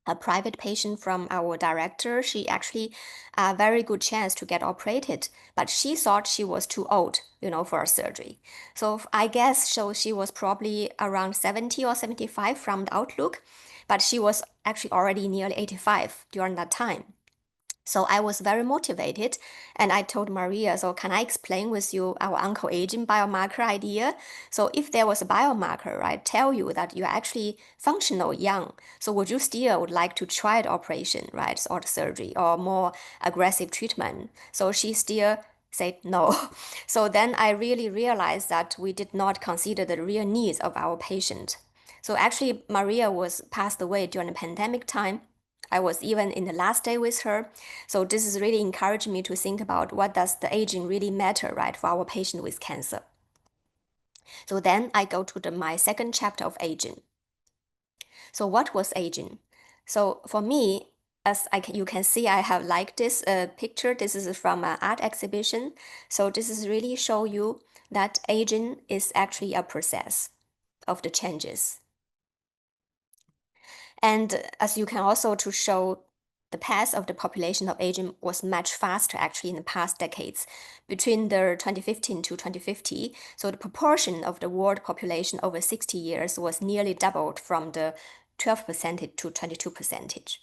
a private patient from our director. She actually a very good chance to get operated, but she thought she was too old, for a surgery. So I guess so she was probably around 70 or 75 from the outlook, but she was actually already nearly 85 during that time. So I was very motivated, and I told Maria, so can I explain with you our uncle-aging biomarker idea? So if there was a biomarker, right, tell you that you're actually functional young, so would you still would like to try the operation, right, or the surgery or more aggressive treatment? So she still said no. So then I really realized that we did not consider the real needs of our patient. So actually, Maria was passed away during the pandemic time. I was even in the last day with her. So this is really encouraging me to think about what does the aging really matter, right, for our patient with cancer. So then I go to my second chapter of aging. So what was aging? So for me, as you can see, I have liked this picture. This is from an art exhibition. So this is really show you that aging is actually a process of the changes. And as you can also to show the path of the population of aging was much faster actually in the past decades. Between the 2015 to 2050, so the proportion of the world population over 60 years was nearly doubled from the 12% to 22%.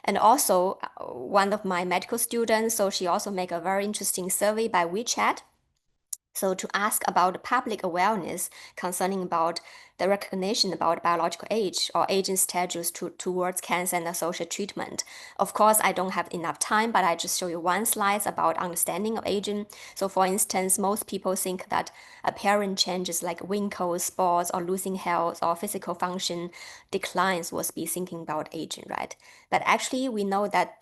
And also one of my medical students, so she also make a very interesting survey by WeChat. So to ask about the public awareness concerning about the recognition about biological age or aging stages towards cancer and associated treatment. Of course, I don't have enough time, but I just show you one slide about understanding of aging. So for instance, most people think that apparent changes like wrinkles, spots, or losing health or physical function declines was be thinking about aging, right? But actually, we know that,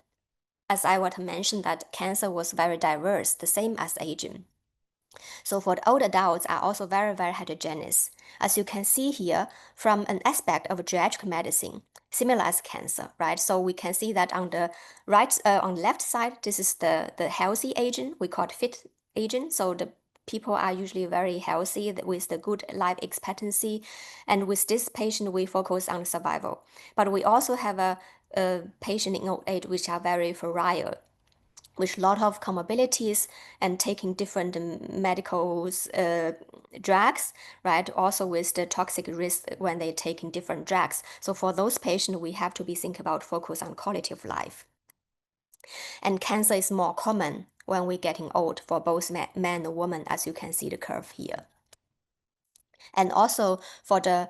as I would mention, that cancer was very diverse, the same as aging. So for the old adults are also very, very heterogeneous. As you can see here, from an aspect of geriatric medicine, similar as cancer, right? So we can see that on the right, on the left side, this is the healthy aging. We call it fit aging. So the people are usually very healthy with the good life expectancy. And with this patient, we focus on survival. But we also have a patient in old age which are very frail, with a lot of comorbidities and taking different medical drugs, right? Also with the toxic risk when they're taking different drugs. So for those patients, we have to be thinking about focus on quality of life. And cancer is more common when we're getting old for both men and women, as you can see the curve here. And also for the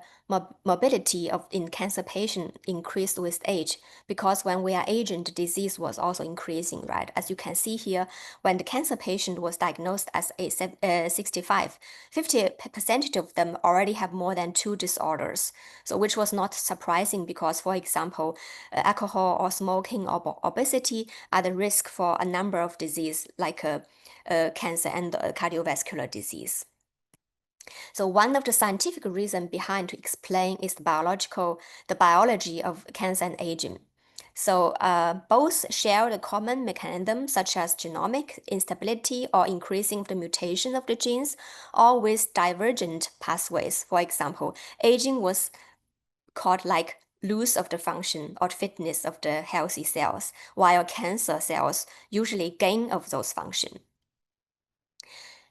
morbidity in cancer patient increased with age, because when we are aging, the disease was also increasing, right? As you can see here, when the cancer patient was diagnosed as 65, 50% of them already have more than 2 disorders. So which was not surprising because, for example, alcohol or smoking or obesity are the risk for a number of diseases like cancer and cardiovascular disease. So one of the scientific reasons behind to explain is the biology of cancer and aging. So both share the common mechanism such as genomic instability or increasing of the mutation of the genes, or with divergent pathways. For example, aging was called like loss of the function or fitness of the healthy cells, while cancer cells usually gain of those functions.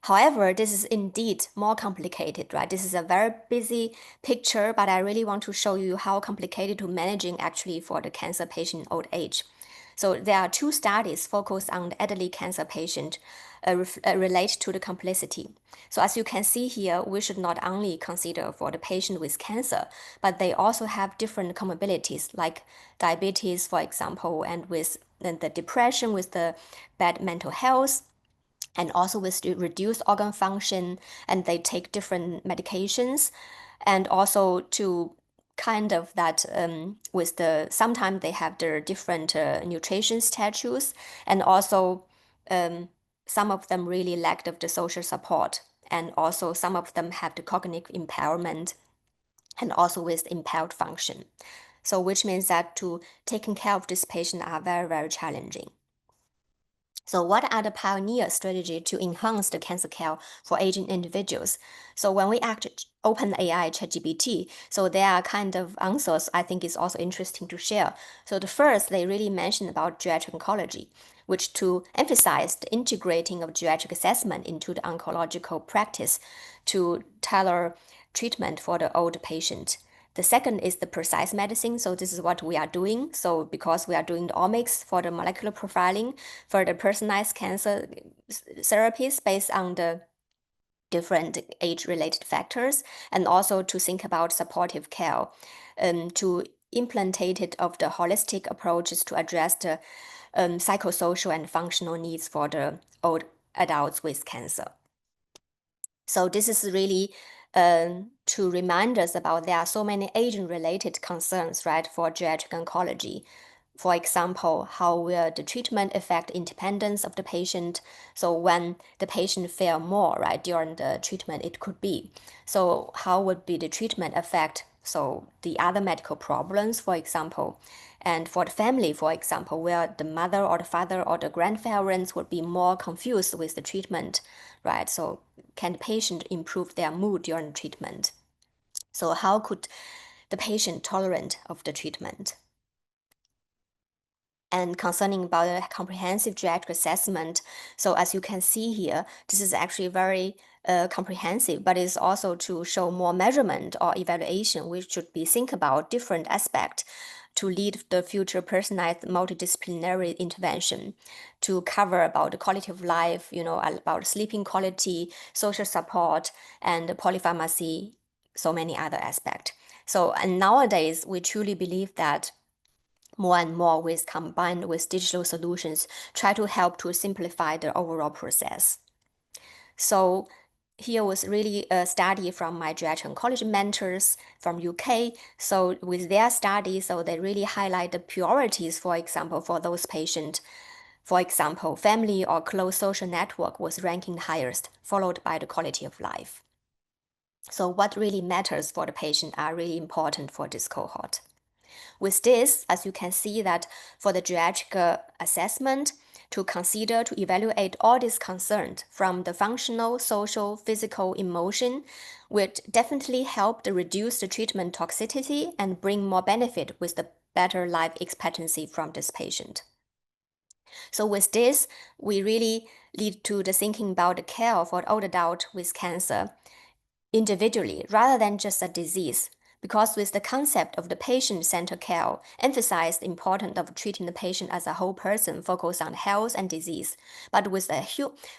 However, this is indeed more complicated, right? This is a very busy picture, but I really want to show you how complicated to managing actually for the cancer patient in old age. So there are 2 studies focused on the elderly cancer patient related to the complexity. So as you can see here, we should not only consider for the patient with cancer, but they also have different comorbidities like diabetes, for example, and with the depression, with the bad mental health, and also with the reduced organ function, and they take different medications, and also to kind of that with the sometimes they have their different nutrition status, and also some of them really lack of the social support, and also some of them have the cognitive impairment, and also with impaired function. So which means that to taking care of this patient are very, very challenging. So what are the pioneer strategy to enhance the cancer care for aging individuals? So when we act OpenAI ChatGPT, so there are kind of answers I think is also interesting to share. So the first, they really mentioned about geriatric oncology, which to emphasize the integrating of geriatric assessment into the oncological practice to tailor treatment for the old patient. The second is the precise medicine. So this is what we are doing. So because we are doing the omics for the molecular profiling for the personalized cancer therapies based on the different age-related factors, and also to think about supportive care, to implementate of the holistic approaches to address the psychosocial and functional needs for the old adults with cancer. So this is really to remind us about there are so many aging-related concerns, right, for geriatric oncology. For example, how will the treatment affect independence of the patient? So when the patient fail more, right, during the treatment, it could be. So how would be the treatment affect so the other medical problems, for example? And for the family, for example, where the mother or the father or the grandparents would be more confused with the treatment, right? So can the patient improve their mood during treatment? So how could the patient tolerant of the treatment? And concerning about the comprehensive geriatric assessment, so as you can see here, this is actually very comprehensive, but it's also to show more measurement or evaluation, which should be think about different aspects to lead the future personalized multidisciplinary intervention to cover about the quality of life, about sleeping quality, social support, and polypharmacy, so many other aspects. So, and nowadays, we truly believe that more and more with combined with digital solutions, try to help to simplify the overall process. So here was really a study from my geriatric oncology mentors from UK. So with their study, so they really highlight the priorities, for example, for those patients. For example, family or close social network was ranking highest, followed by the quality of life. So what really matters for the patient are really important for this cohort. With this, as you can see that for the geriatric assessment, to consider to evaluate all these concerns from the functional, social, physical, emotion, would definitely help to reduce the treatment toxicity and bring more benefit with the better life expectancy from this patient. So with this, we really lead to the thinking about the care for old adult with cancer individually rather than just a disease. Because with the concept of the patient-centered care, emphasize the importance of treating the patient as a whole person, focus on health and disease, but with a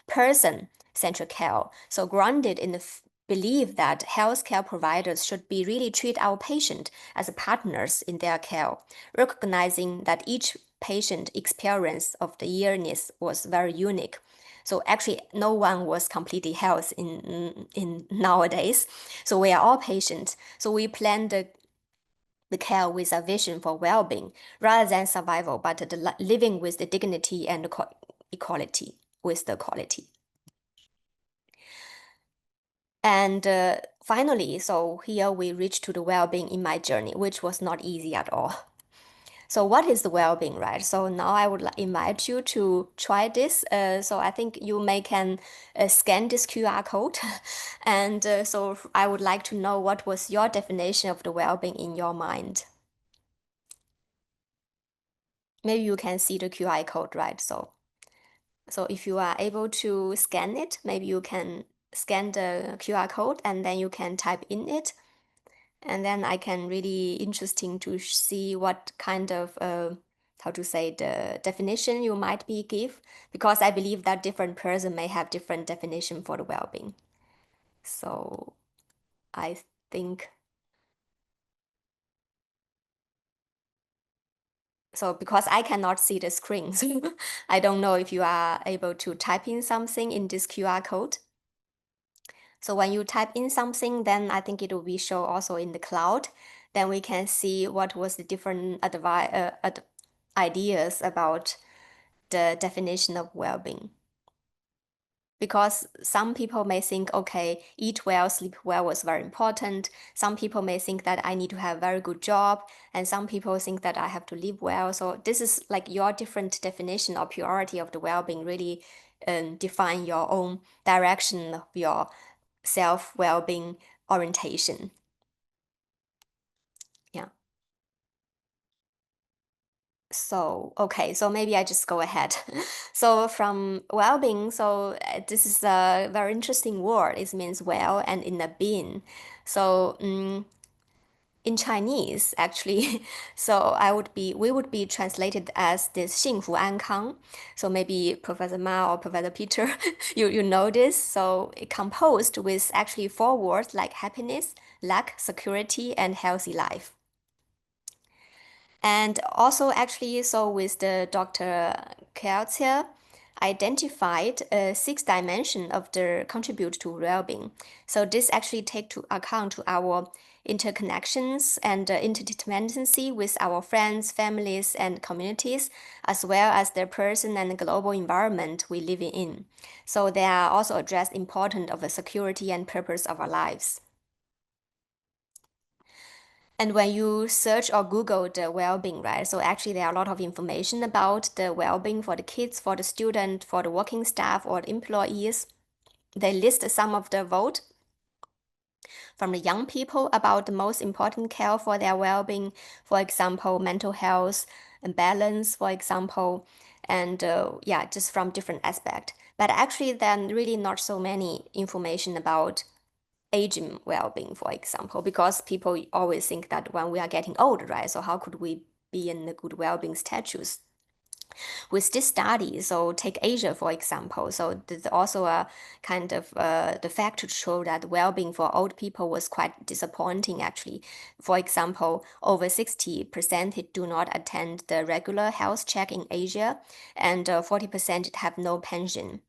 person-centered care, so grounded in the belief that healthcare providers should be really treat our patient as partners in their care, recognizing that each patient experience of the illness was very unique. So actually, no one was completely healthy in nowadays. So we are all patients. So we plan the care with a vision for well-being rather than survival, but the living with the dignity and equality with the quality. And finally, so here we reach to the well-being in my journey, which was not easy at all. So what is the well-being, right? So now I would invite you to try this. So I think you can scan this QR code. And so I would like to know what was your definition of the well-being in your mind. Maybe you can see the QR code, right? So if you are able to scan it, maybe you can scan the QR code and then you can type in it. And then I can really interesting to see what kind of how to say the definition you might be give, because I believe that different person may have different definition for the well-being. So I think so because I cannot see the screen, so I don't know if you are able to type in something in this QR code. So when you type in something, then I think it will be show also in the cloud. Then we can see what was the different ideas about the definition of well-being. Because some people may think, okay, eat well, sleep well was very important. Some people may think that I need to have a very good job, and some people think that I have to live well. So this is like your different definition or priority of the well-being really define your own direction of your self-well-being orientation. Yeah. So, okay, so maybe I just go ahead. So from well-being, so this is a very interesting word. It means well and in the being. So in Chinese, actually, so we would be translated as this 幸福安康. So maybe Professor Ma or Professor Peter, you know this. So it composed with actually 4 words like happiness, luck, security, and healthy life. And also actually, so with the Dr. Keltier, identified 6 dimensions of the contribute to well-being. So this actually take to account to our interconnections and interdependency with our friends, families, and communities, as well as the person and the global environment we live in. So they are also addressed important of the security and purpose of our lives. And when you search or Google the well-being, right? So actually there are a lot of information about the well-being for the kids, for the student, for the working staff or the employees. They list some of the vote from the young people about the most important care for their well-being. For example, mental health and balance, for example, and yeah, just from different aspects. But actually then really not so many information about aging well-being, for example, because people always think that when we are getting old, right? So how could we be in a good well-being status? With this study, so take Asia, for example, so there's also a kind of the fact to show that well-being for old people was quite disappointing, actually. For example, over 60% do not attend the regular health check in Asia, and 40% have no pension.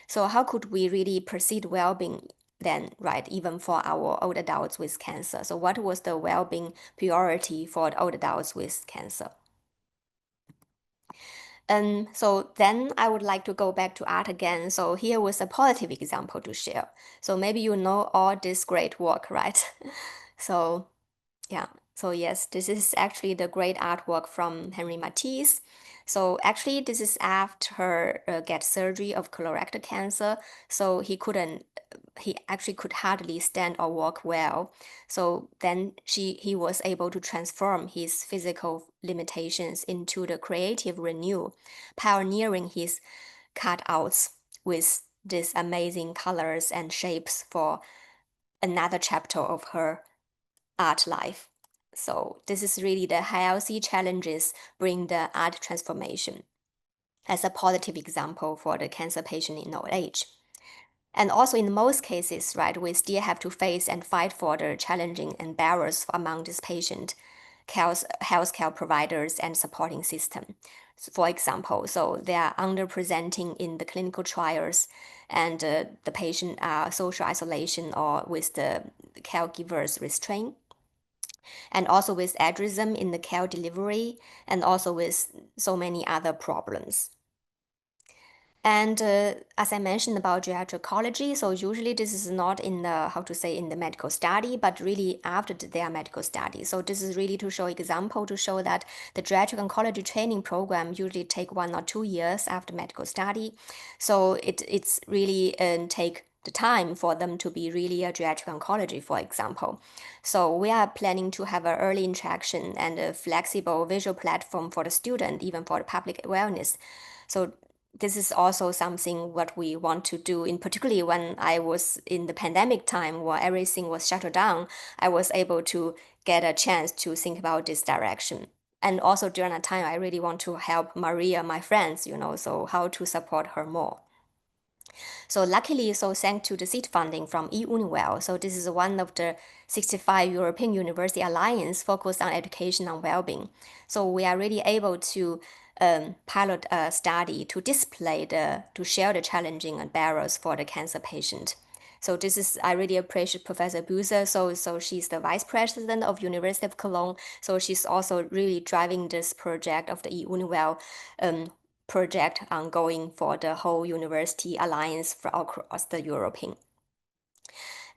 So how could we really proceed well-being then, right, even for our old adults with cancer? So what was the well-being priority for the old adults with cancer? So then I would like to go back to art again. So here was a positive example to share. So maybe you know all this great work, right? So yeah, so yes, this is actually the great artwork from Henri Matisse. So actually, this is after her get surgery of colorectal cancer. So he actually could hardly stand or walk well. So then he was able to transform his physical limitations into the creative renewal, pioneering his cutouts with these amazing colors and shapes for another chapter of her art life. So this is really the healthy challenges bring the art transformation as a positive example for the cancer patient in old age. And also in most cases, right, we still have to face and fight for the challenging and barriers among this patient, healthcare providers and supporting system. So for example, so they are underrepresenting in the clinical trials, and the patient are social isolation or with the caregivers restraint, and also with ageism in the care delivery, and also with so many other problems. And as I mentioned about geriatricology, so usually this is not in the, how to say, in the medical study, but really after their medical study. So this is really to show example to show that the geriatric oncology training program usually take 1 or 2 years after medical study. So it's really take the time for them to be really a geriatric oncology, for example. So we are planning to have an early interaction and a flexible visual platform for the student, even for the public awareness. So this is also something what we want to do, in particularly when I was in the pandemic time where everything was shut down, I was able to get a chance to think about this direction. And also during that time, I really want to help Maria, my friends, so how to support her more. So luckily, so thanks to the seed funding from eUniWell, so this is one of the 65 European University Alliance focused on education and well-being. So we are really able to pilot a study to to share the challenging and barriers for the cancer patient. So this is, I really appreciate Professor Buser. So she's the vice president of University of Cologne. So she's also really driving this project of the eUniWell project ongoing for the whole university alliance for across the European.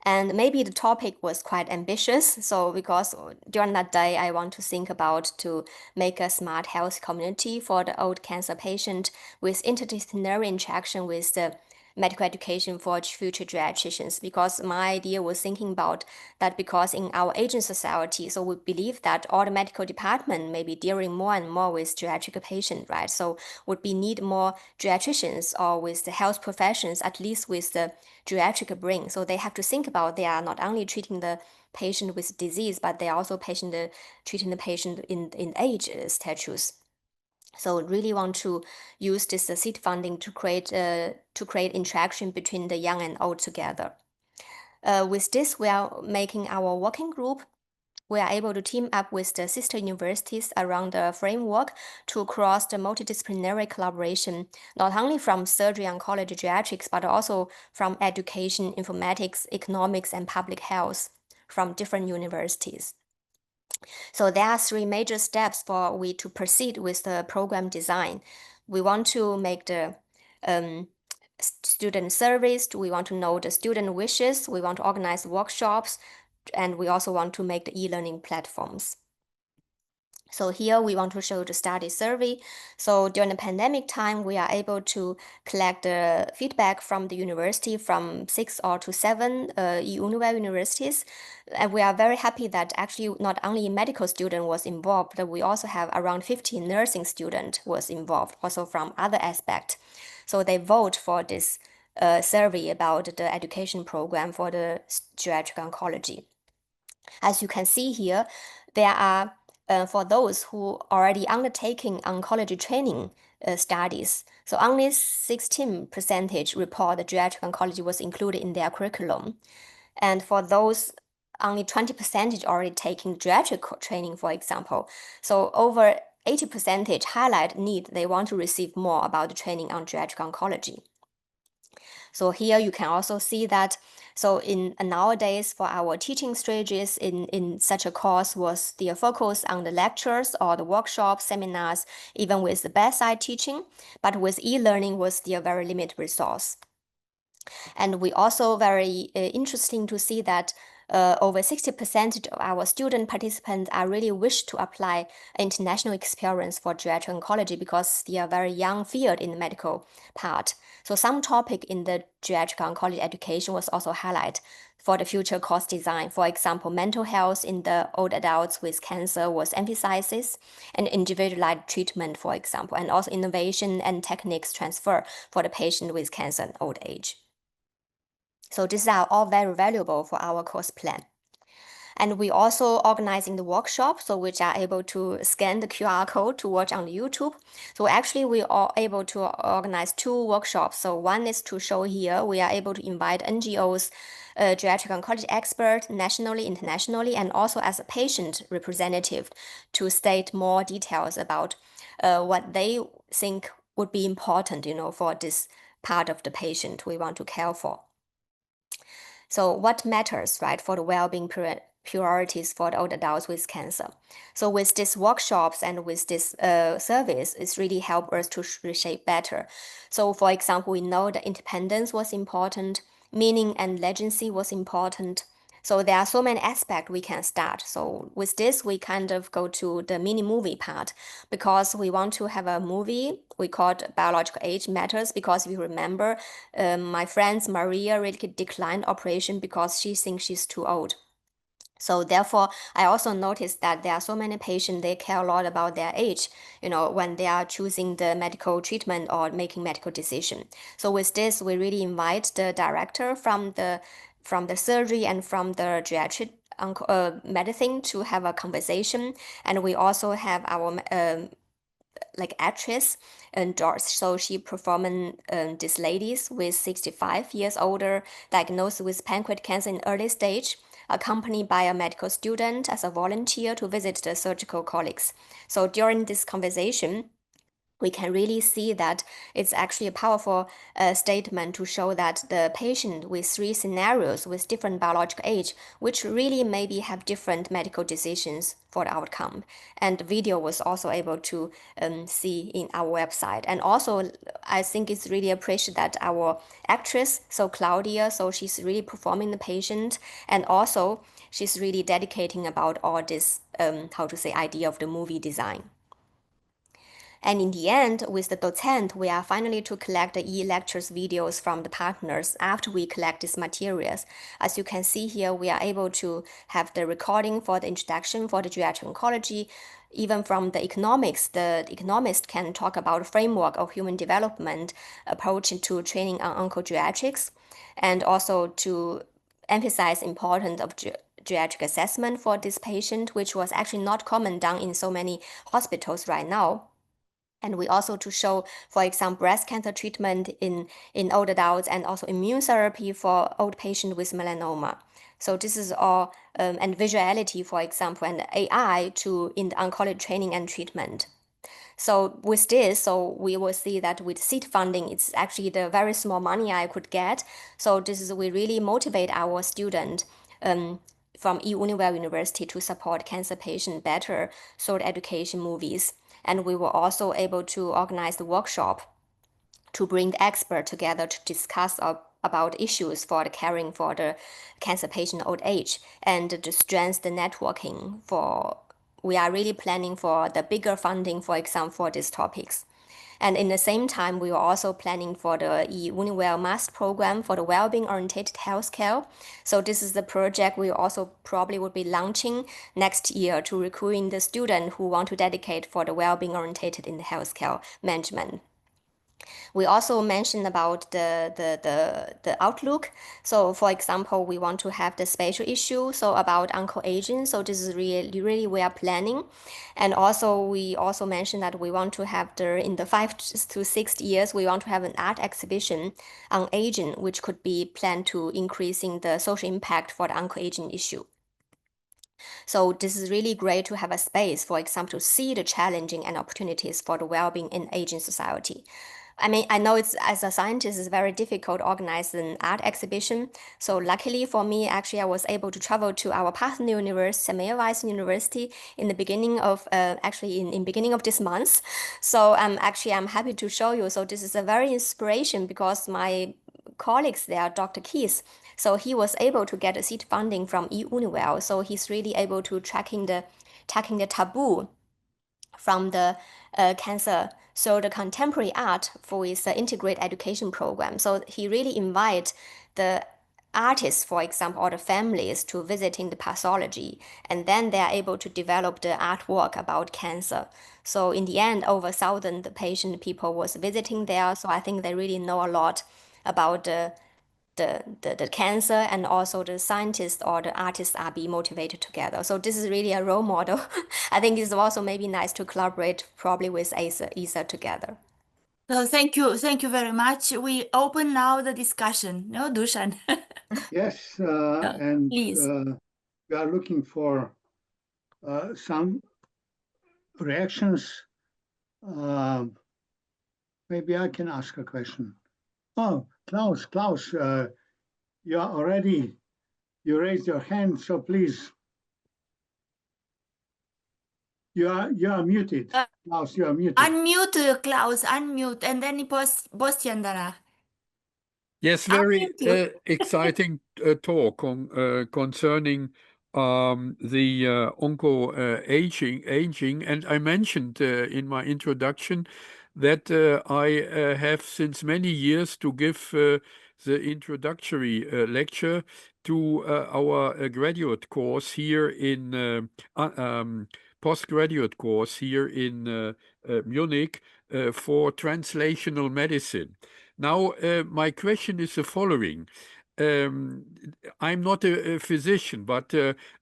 And maybe the topic was quite ambitious. So because during that day, I want to think about to make a smart health community for the old cancer patient with interdisciplinary interaction with the medical education for future geriatricians, because my idea was thinking about that because in our aging society, so we believe that all the medical department may be dealing more and more with geriatric patients, right? So would be need more geriatricians or with the health professions, at least with the geriatric brain. So they have to think about they are not only treating the patient with disease, but they are also treating the patient in age status. So really want to use this seed funding to create interaction between the young and old together. With this, we are making our working group. We are able to team up with the sister universities around the framework to cross the multidisciplinary collaboration, not only from surgery, oncology, geriatrics, but also from education, informatics, economics, and public health from different universities. So there are three major steps for we to proceed with the program design. We want to make the student surveys. We want to know the student wishes. We want to organize workshops, and we also want to make the e-learning platforms. So here we want to show the study survey. So during the pandemic time, we are able to collect the feedback from the university from 6 or to 7 universities. And we are very happy that actually not only medical student was involved, but we also have around 50 nursing student was involved, also from other aspects. So they vote for this survey about the education program for the geriatric oncology. As you can see here, there are for those who already undertaking oncology training studies, so only 16% report that geriatric oncology was included in their curriculum. And for those, only 20% already taking geriatric training, for example. So over 80% highlight need they want to receive more about the training on geriatric oncology. So here you can also see that, so in nowadays for our teaching strategies in such a course was the focus on the lectures or the workshops, seminars, even with the bedside teaching, but with e-learning was still very limited resource. And we also very interesting to see that over 60% of our student participants are really wish to apply international experience for geriatric oncology because they are very young field in the medical part. So some topic in the geriatric oncology education was also highlighted for the future course design. For example, mental health in the old adults with cancer was emphasized, and individualized treatment, for example, and also innovation and techniques transfer for the patient with cancer and old age. So these are all very valuable for our course plan. And we also organizing the workshop, so which are able to scan the QR code to watch on YouTube. So actually we are able to organize 2 workshops. So one is to show here, we are able to invite NGOs, geriatric oncology expert, nationally, internationally, and also as a patient representative to state more details about what they think would be important, for this part of the patient we want to care for. So what matters, right, for the well-being priorities for the old adults with cancer? So with these workshops and with this service, it's really helped us to reshape better. So for example, we know that independence was important, meaning and legacy was important. So there are so many aspects we can start. So with this, we kind of go to the mini movie part because we want to have a movie we called Biological Age Matters, because if you remember, my friend Maria really declined operation because she thinks she's too old. So therefore, I also noticed that there are so many patients, they care a lot about their age, when they are choosing the medical treatment or making medical decision. So with this, we really invite the director from the surgery and from the geriatric medicine to have a conversation. And we also have our actress and George. So she performing these ladies with 65 years older, diagnosed with pancreatic cancer in early stage, accompanied by a medical student as a volunteer to visit the surgical colleagues. So during this conversation, we can really see that it's actually a powerful statement to show that the patient with 3 scenarios with different biological age, which really maybe have different medical decisions for the outcome. And the video was also able to see in our website. And also, I think it's really appreciated that our actress, so Claudia, so she's really performing the patient, and also she's really dedicating about all this, idea of the movie design. And in the end, with the docent, we are finally to collect the e-lectures videos from the partners after we collect these materials. As you can see here, we are able to have the recording for the introduction for the geriatric oncology. Even from the economics, the economist can talk about framework of human development approach to training on oncogeriatrics, and also to emphasize importance of geriatric assessment for this patient, which was actually not common done in so many hospitals right now. And we also to show, for example, breast cancer treatment in old adults, and also immune therapy for old patients with melanoma. So this is all, and visuality, for example, and AI in the oncology training and treatment. So with this, so we will see that with seed funding, it's actually the very small money I could get. So this is, we really motivate our student from Univel University to support cancer patient better through the education movies. And we were also able to organize the workshop to bring the expert together to discuss about issues for the caring for the cancer patient old age, and to strengthen the networking for, we are really planning for the bigger funding, for example, for these topics. And in the same time, we were also planning for the Univel Master Program for the well-being oriented healthcare. So this is the project we also probably would be launching next year to recruiting the student who want to dedicate for the well-being oriented in the healthcare management. We also mentioned about the outlook. So for example, we want to have the spatial issue, so about onco-aging. So this is really we are planning. And also we also mentioned that we want to have in the 5 to 6 years, we want to have an art exhibition on aging, which could be planned to increasing the social impact for the onco-aging issue. So this is really great to have a space, for example, to see the challenging and opportunities for the well-being in aging society. I mean, I know it's, as a scientist, it's very difficult to organize an art exhibition. So luckily for me, actually, I was able to travel to our partner university, Semmelweis University, in the beginning of, in beginning of this month. So I'm happy to show you. So this is a very inspiration, because my colleagues there, Dr. Keith, so he was able to get a seed funding from Univel. So he's really able to tackling the taboo from the cancer. So the contemporary art for his integrated education program. So he really invite the artists, for example, or the families to visiting the pathology, and then they are able to develop the artwork about cancer. So in the end, over 1,000 patient people was visiting there. So I think they really know a lot about the cancer, and also the scientists or the artists are being motivated together. So this is really a role model. I think it's also maybe nice to collaborate probably with EASA together. So thank you very much. We open now the discussion. No, Dušan? Yes, and please. we are looking for some reactions. Maybe I can ask a question. Oh, Klaus, you are already, you raised your hand, so please. You are muted. Klaus, you are muted. Unmute, Klaus, unmute, and then Bastian Dara. Yes, very exciting talk concerning the aging, and I mentioned in my introduction that I have since many years to give the introductory lecture to our graduate course here in postgraduate course here in Munich for translational medicine. Now, my question is the following. I'm not a physician, but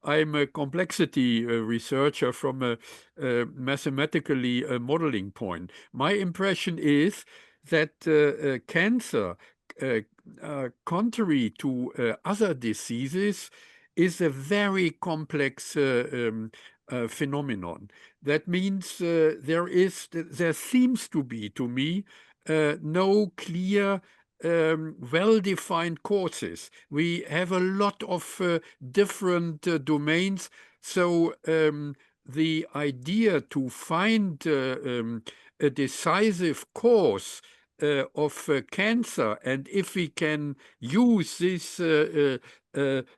I'm a complexity researcher from a mathematically modeling point. My impression is that cancer, contrary to other diseases, is a very complex phenomenon. That means there seems to be, to me, no clear, well-defined courses. We have a lot of different domains. So the idea to find a decisive course of cancer, and if we can use this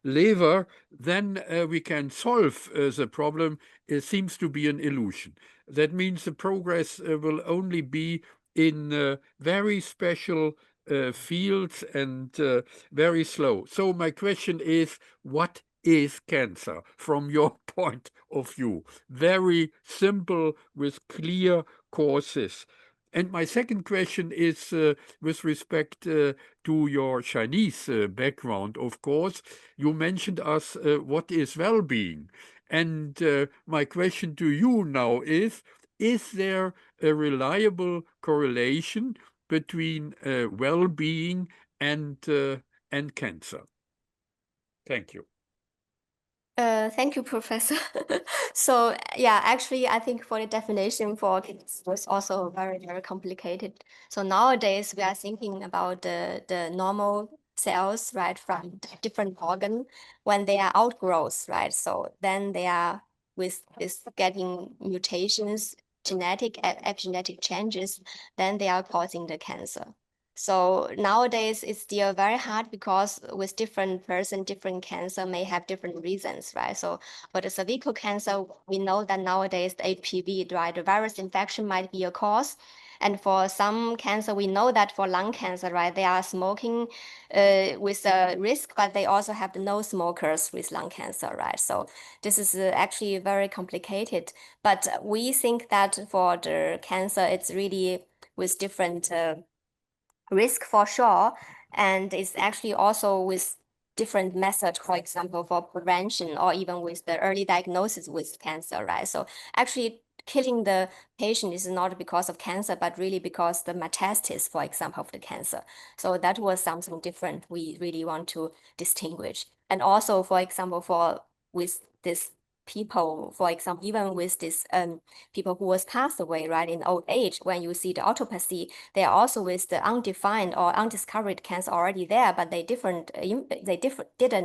lever, then we can solve the problem. It seems to be an illusion. That means the progress will only be in very special fields and very slow. So my question is, what is cancer from your point of view? Very simple with clear causes. And my second question is with respect to your Chinese background, of course. You mentioned us what is well-being. And my question to you now is there a reliable correlation between well-being and cancer? Thank you. Thank you, Professor. So yeah, actually, I think for the definition for cancer was also very, very complicated. So nowadays we are thinking about the normal cells, right, from different organ when they are outgrowths, right? So then they are with getting mutations, genetic, epigenetic changes, then they are causing the cancer. So nowadays it's still very hard because with different person, different cancer may have different reasons, right? So for the cervical cancer, we know that nowadays the HPV, right, the virus infection might be a cause. And for some cancer, we know that for lung cancer, right, they are smoking with a risk, but they also have the no smokers with lung cancer, right? So this is actually very complicated. But we think that for the cancer, it's really with different risk for sure, and it's actually also with different methods, for example, for prevention or even with the early diagnosis with cancer, right? So actually killing the patient is not because of cancer, but really because the metastasis, for example, of the cancer. So that was something different we really want to distinguish. And also, for example, with this people, for example, even with this people who was passed away, right, in old age, when you see the autopsy, they are also with the undefined or undiscovered cancer already there, but they didn't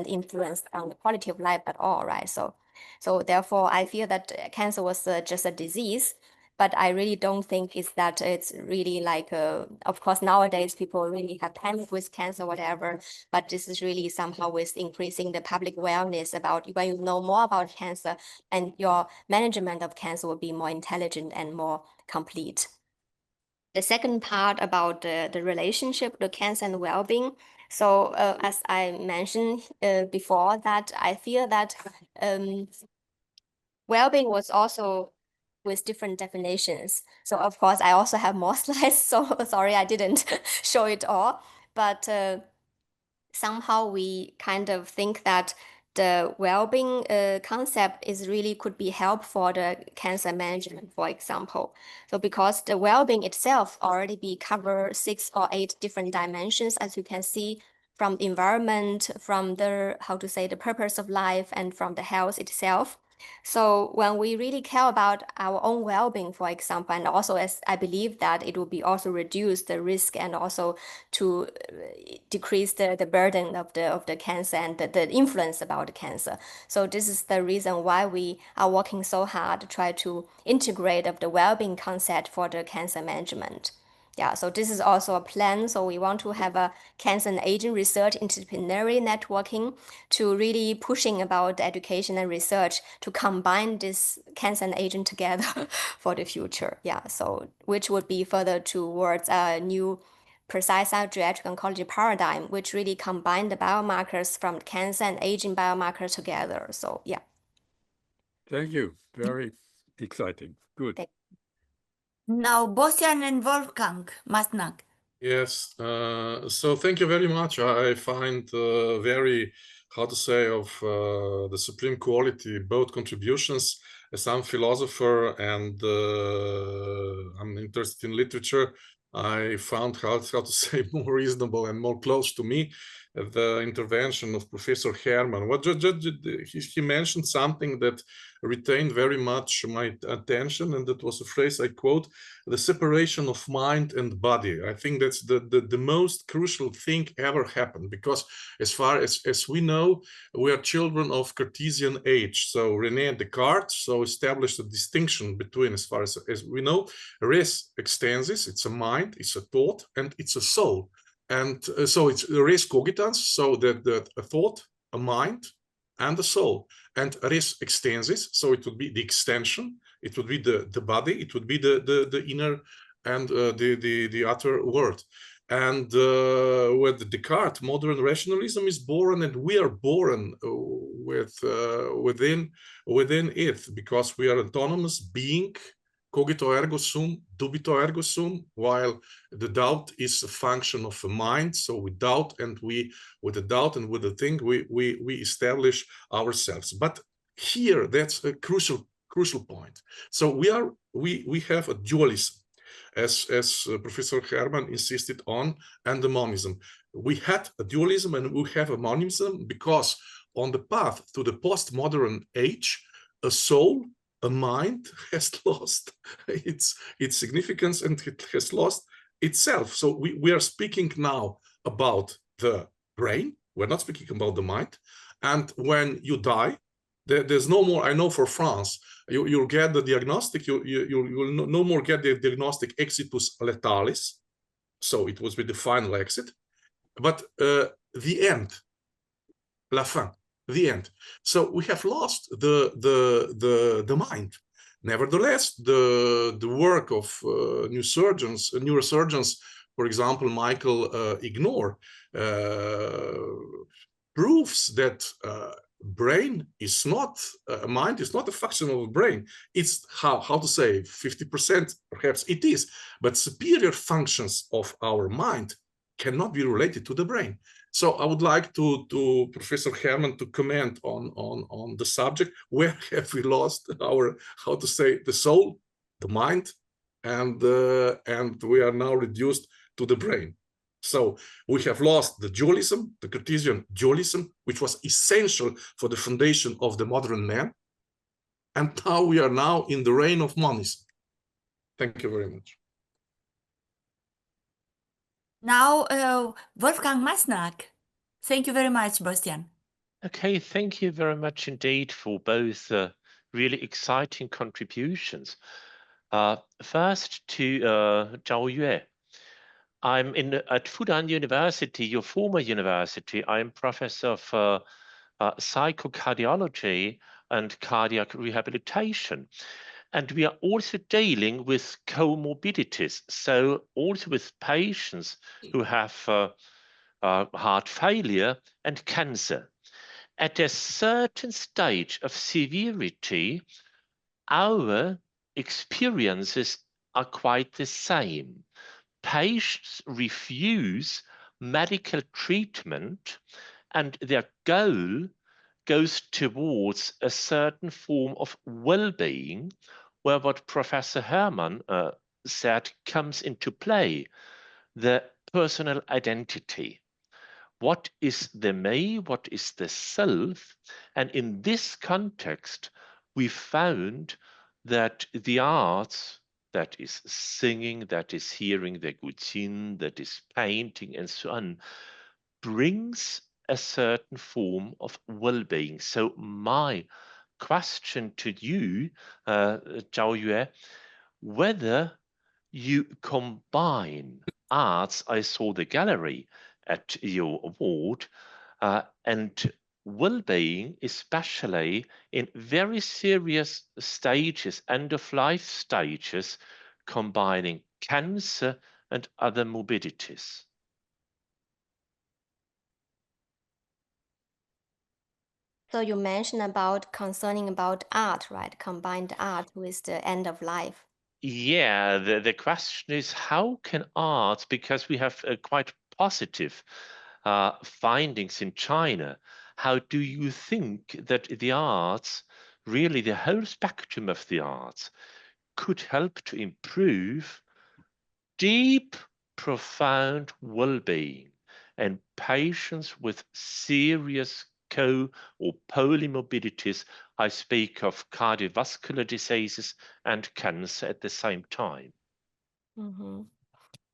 influence on the quality of life at all, right? So therefore, I feel that cancer was just a disease, but I really don't think it's really like, of course, nowadays people really have panic with cancer, whatever, but this is really somehow with increasing the public awareness about when you know more about cancer, and your management of cancer will be more intelligent and more complete. The second part about the relationship, the cancer and well-being. So as I mentioned before, that I feel that well-being was also with different definitions. So of course, I also have more slides, so sorry I didn't show it all. But somehow we kind of think that the well-being concept is really could be help for the cancer management, for example. So because the well-being itself already be cover 6 or 8 different dimensions, as you can see, from the environment, from the, how to say, the purpose of life, and from the health itself. So when we really care about our own well-being, for example, and also as I believe that it will be also reduce the risk and also to decrease the burden of the cancer and the influence about the cancer. So this is the reason why we are working so hard to try to integrate of the well-being concept for the cancer management. Yeah, so this is also a plan. So we want to have a cancer and aging research interdisciplinary networking to really pushing about education and research to combine this cancer and aging together for the future. Yeah, so which would be further towards a new precise geriatric oncology paradigm, which really combine the biomarkers from cancer and aging biomarkers together. So yeah. Thank you. Very exciting. Good. Now, Bosian and Wolfgang Masnak. Yes, so thank you very much. I find very, how to say, of the supreme quality, both contributions. As I'm a philosopher and I'm interested in literature, I found how to say more reasonable and more close to me. the intervention of Professor Herrmann. He mentioned something that retained very much my attention, and that was a phrase I quote: the separation of mind and body. I think that's the most crucial thing ever happened, because as far as we know, we are children of Cartesian age. So René Descartes established a distinction between, as far as we know, res extensis, it's a mind, it's a thought, and it's a soul. And so it's res cogitans, so that a thought, a mind, and a soul. And res extensis, so it would be the extension, it would be the body, it would be the inner and the outer world. And with Descartes, modern rationalism is born, and we are born within it, because we are autonomous being. Cogito ergo sum, dubito ergo sum, while the doubt is a function of a mind. So with doubt, and with the doubt and with the thing, we establish ourselves. But here, that's a crucial point. So we have a dualism, as Professor Herrmann insisted on, and the monism. We had a dualism and we have a monism because on the path to the postmodern age, a soul, a mind has lost its significance, and it has lost itself. So we are speaking now about the brain. We're not speaking about the mind. And when you die, there's no more. I know for France, you'll get the diagnostic. You'll no more get the diagnostic exitus letalis. So it was with the final exit, but the end, la fin. The end. So we have lost the mind. Nevertheless, the work of neurosurgeons, for example, Michael Ignore, proves that brain is not mind is not a function of brain. It's how to say 50%, perhaps it is, but superior functions of our mind cannot be related to the brain. So I would like to Professor Herrmann to comment on the subject. Where have we lost our, how to say, the soul, the mind, and we are now reduced to the brain. So we have lost the dualism, the Cartesian dualism, which was essential for the foundation of the modern man. And now we are now in the reign of monism. Thank you very much. Now, Wolfgang Masnak. Thank you very much, Bastian. Okay, thank you very much indeed for both really exciting contributions. First to Zhao Yue. I'm at Fudan University, your former university. I'm professor of psychocardiology and cardiac rehabilitation. And we are also dealing with comorbidities, so also with patients who have heart failure and cancer. At a certain stage of severity, our experiences are quite the same. Patients refuse medical treatment, and their goal goes towards a certain form of well-being, where what Professor Herrmann said comes into play, the personal identity. What is the me? What is the self? And in this context, we found that the arts, that is singing, that is hearing the Guzin, that is painting, and so on, brings a certain form of well-being. So my question to you, Zhao Yue, whether you combine arts, I saw the gallery at your award, and well-being, especially in very serious stages, end-of-life stages, combining cancer and other morbidities. So you mentioned about concerning about art, right? Combined art with the end of life. Yeah, the question is, how can art, because we have quite positive findings in China, how do you think that the arts, really the whole spectrum of the arts, could help to improve deep, profound well-being? and patients with serious co or polymorbidities. I speak of cardiovascular diseases and cancer at the same time. Mm-hmm.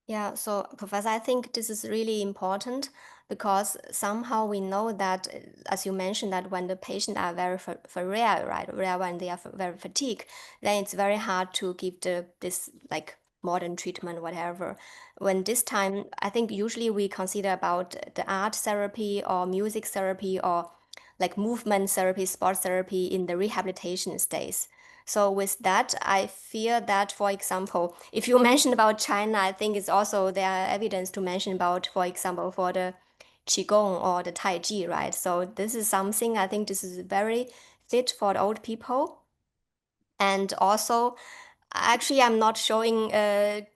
Yeah, so Professor, I think this is really important because somehow we know that, as you mentioned, that when the patients are very rare, right, rare when they are very fatigued, then it's very hard to give this like modern treatment, whatever. When this time, I think usually we consider about the art therapy or music therapy or like movement therapy, sports therapy in the rehabilitation stage. So with that, I fear that, for example, if you mentioned about China, I think it's also there are evidence to mention about, for example, for the Qigong or the Tai Chi, right? So this is something I think this is very fit for the old people. And also, actually, I'm not showing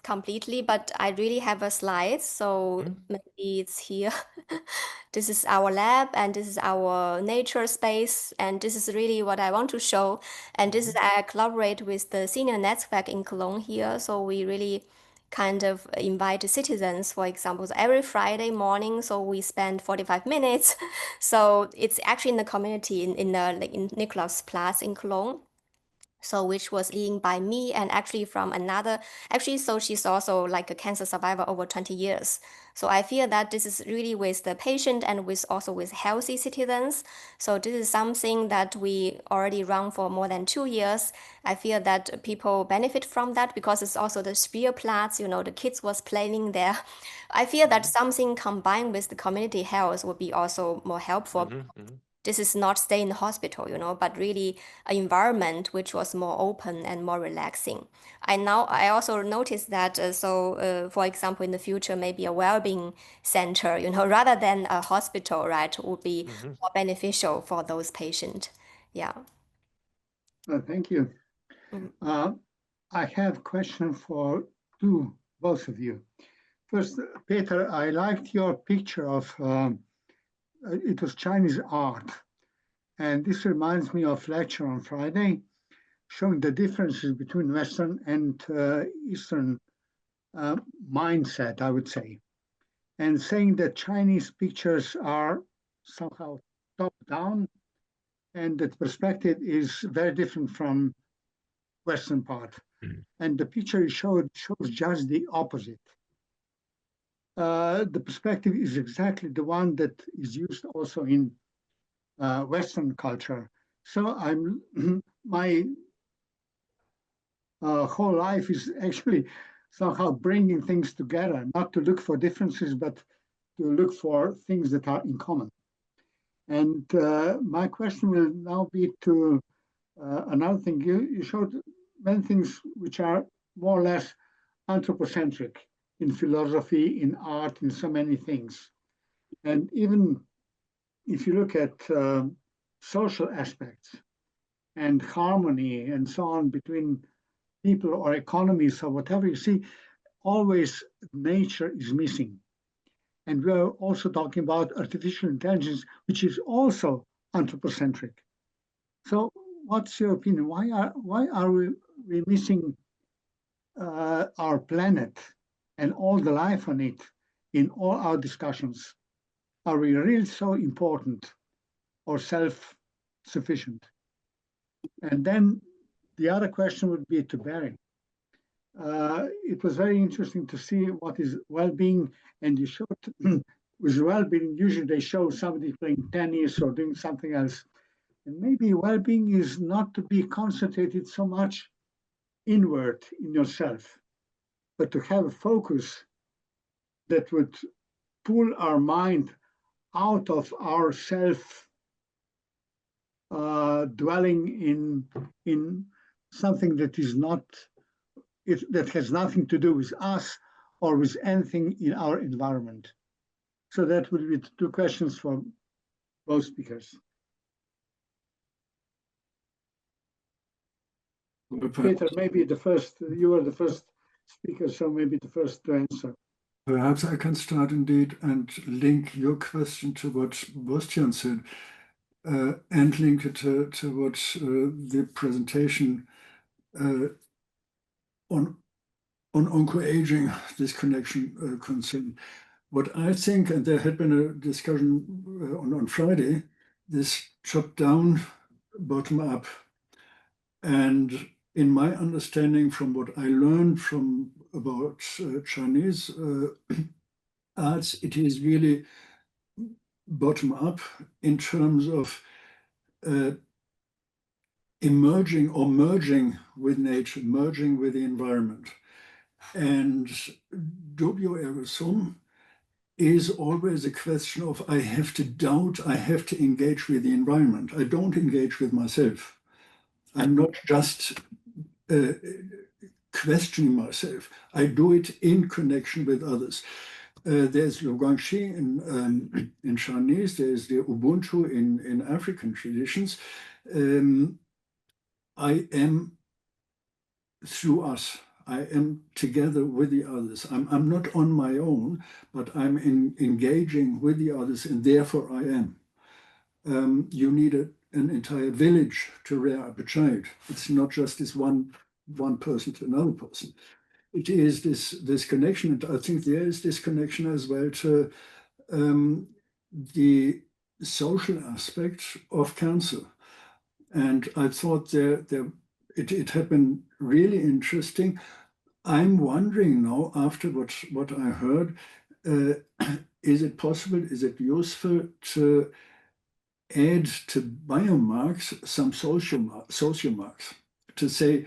completely, but I really have a slide. So maybe it's here. This is our lab and this is our nature space. And this is really what I want to show. And this is I collaborate with the senior network in Cologne here. So we really kind of invite the citizens, for example, so every Friday morning. So we spend 45 minutes. So it's actually in the community in Nicholas Platz in Cologne. So which was leading by me and actually from another, actually, so she's also like a cancer survivor over 20 years. So I feel that this is really with the patient and also with healthy citizens. So this is something that we already run for more than 2 years. I feel that people benefit from that because it's also the Spielplatz, the kids was playing there. I feel that something combined with the community health would be also more helpful. This is not stay in the hospital, but really an environment which was more open and more relaxing. I also noticed that, for example, in the future, maybe a well-being center, rather than a hospital, right, would be more beneficial for those patients. Yeah. Thank you. I have a question for both of you. First, Peter, I liked your picture of it was Chinese art. And this reminds me of lecture on Friday, showing the differences between Western and Eastern mindset, I would say, and saying that Chinese pictures are somehow top down and that perspective is very different from Western part. And the picture you showed shows just the opposite. The perspective is exactly the one that is used also in Western culture. So my whole life is actually somehow bringing things together, not to look for differences, but to look for things that are in common. And my question will now be to another thing. You showed many things which are more or less anthropocentric in philosophy, in art, in so many things. And even if you look at social aspects and harmony and so on between people or economies or whatever, you see, always nature is missing. And we are also talking about artificial intelligence, which is also anthropocentric. So what's your opinion? Why are we missing our planet and all the life on it in all our discussions? Are we really so important or self-sufficient? And then the other question would be to Barry. It was very interesting to see what is well-being, and you showed with well-being, usually they show somebody playing tennis or doing something else. And maybe well-being is not to be concentrated so much inward in yourself, but to have a focus that would pull our mind out of our self dwelling in something that is not, that has nothing to do with us or with anything in our environment. So that would be 2 questions for both speakers. Peter, maybe you were the first speaker, so maybe the first to answer. Perhaps I can start indeed and link your question to what Bastian said, and link it to what the presentation on oncoaging, this connection concern. What I think, and there had been a discussion on Friday, this top-down, bottom-up. And in my understanding from what I learned from about Chinese arts, it is really bottom-up in terms of emerging or merging with nature, merging with the environment. And dubio ergo sum is always a question of I have to doubt, I have to engage with the environment. I don't engage with myself. I'm not just questioning myself. I do it in connection with others. There's the Guangxi in Chinese, there's the Ubuntu in African traditions. I am through us. I am together with the others. I'm not on my own, but I'm engaging with the others, and therefore I am. You need an entire village to rear up a child. It's not just this one person to another person. It is this connection, and I think there is this connection as well to the social aspect of cancer. And I thought it had been really interesting. I'm wondering now, after what I heard, is it possible, is it useful to add to biomarks some social marks, to say,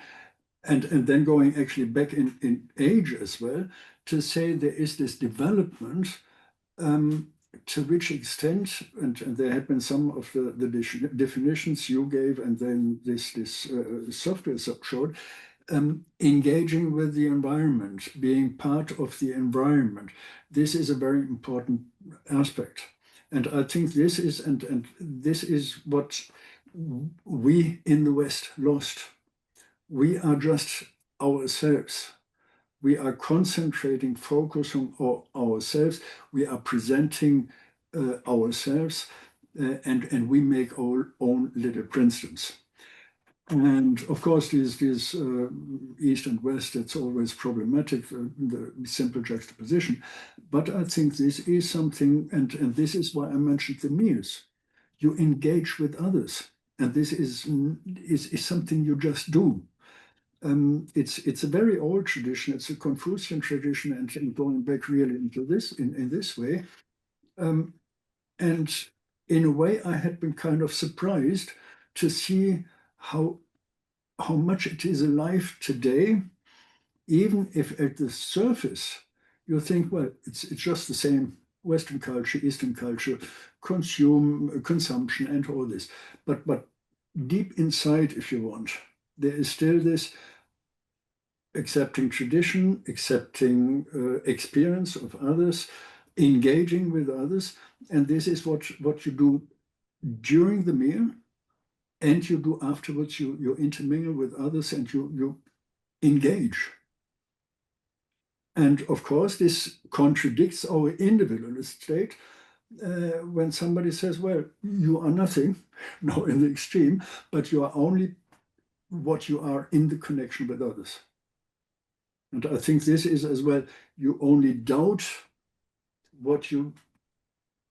and then going actually back in age as well, to say there is this development, to which extent, and there had been some of the definitions you gave, and then this software showed, engaging with the environment, being part of the environment. This is a very important aspect. And I think this is, and this is what we in the West lost. We are just ourselves. We are concentrating, focusing on ourselves. We are presenting ourselves, and we make our own little Princetons. And of course, these East and West, it's always problematic, the simple juxtaposition. But I think this is something, and this is why I mentioned the meals. You engage with others, and this is something you just do. It's a very old tradition. It's a Confucian tradition, and going back really into this in this way. And in a way, I had been kind of surprised to see how much it is alive today, even if at the surface you think, well, it's just the same Western culture, Eastern culture, consumption, and all this. But deep inside, if you want, there is still this accepting tradition, accepting experience of others, engaging with others, and this is what you do during the meal. And you do afterwards, you intermingle with others and you engage. And of course, this contradicts our individualist state when somebody says, well, you are nothing, no, in the extreme, but you are only what you are in the connection with others. And I think this is as well, you only doubt what you,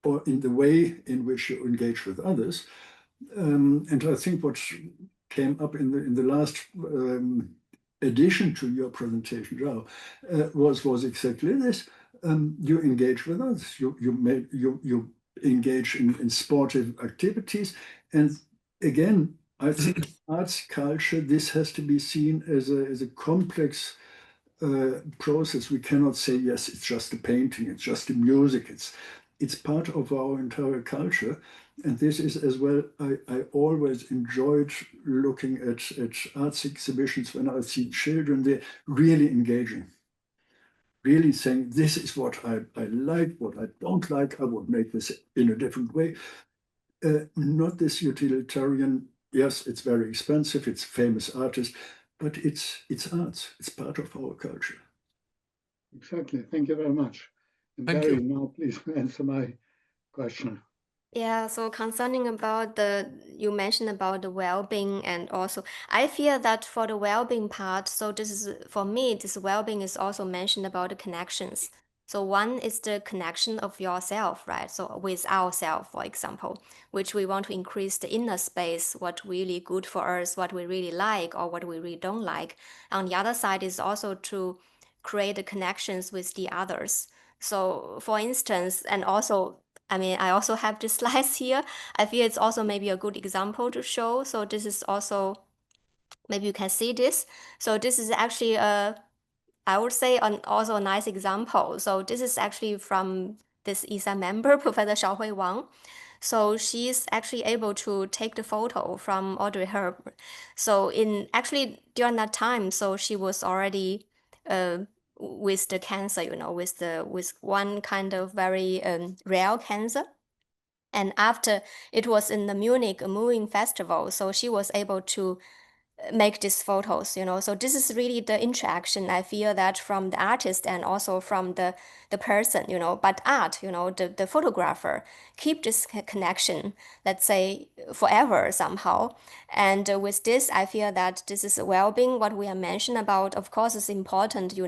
or in the way in which you engage with others. And I think what came up in the last addition to your presentation, Zhao, was exactly this. You engage with others. You engage in sportive activities, and again, I think arts culture. This has to be seen as a complex process. We cannot say yes, it's just a painting, it's just the music. It's part of our entire culture. And this is as well, I always enjoyed looking at arts exhibitions when I see children, they're really engaging, really saying, this is what I like, what I don't like, I would make this in a different way. Not this utilitarian, yes, it's very expensive, it's famous artist, but it's arts, it's part of our culture. Exactly, thank you very much. And Thank Barry, you. now please answer my question. Yeah, so concerning about you mentioned about the well-being, and also I feel that for the well-being part, so this is, for me, this well-being is also mentioned about the connections. So one is the connection of yourself, right? So with ourself, for example, which we want to increase the inner space, what really good for us, what we really like, or what we really don't like. On the other side is also to create the connections with the others. So for instance, and also, I mean, I also have the slides here. I feel it's also maybe a good example to show. So this is also, maybe you can see this. So this is actually I would say also a nice example. So this is actually from this EASA member, Professor Xiaohui Wang. So she's actually able to take the photo from Audrey Herrmann. So actually during that time, so she was already with the cancer, with one kind of very rare cancer. And after it was in the Munich Moving Festival, so she was able to make these photos, So this is really the interaction I feel that from the artist and also from the person, But art, the photographer keep this connection, let's say, forever somehow. And with this, I feel that this is well-being. What we have mentioned about, of course, is important.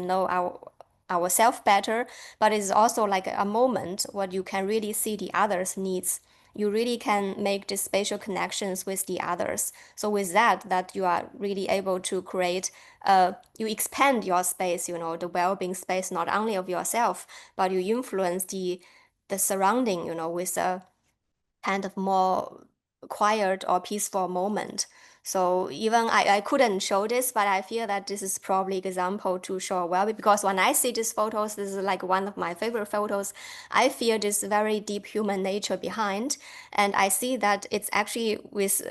Ourself better, but it's also like a moment where you can really see the others' needs. You really can make the spatial connections with the others. So with that you are really able to create, you expand your space, the well-being space, not only of yourself, but you influence the surrounding, with a kind of more quiet or peaceful moment. So even I couldn't show this, but I feel that this is probably an example to show well-being, because when I see these photos, this is like one of my favorite photos. I feel this very deep human nature behind, and I see that it's actually with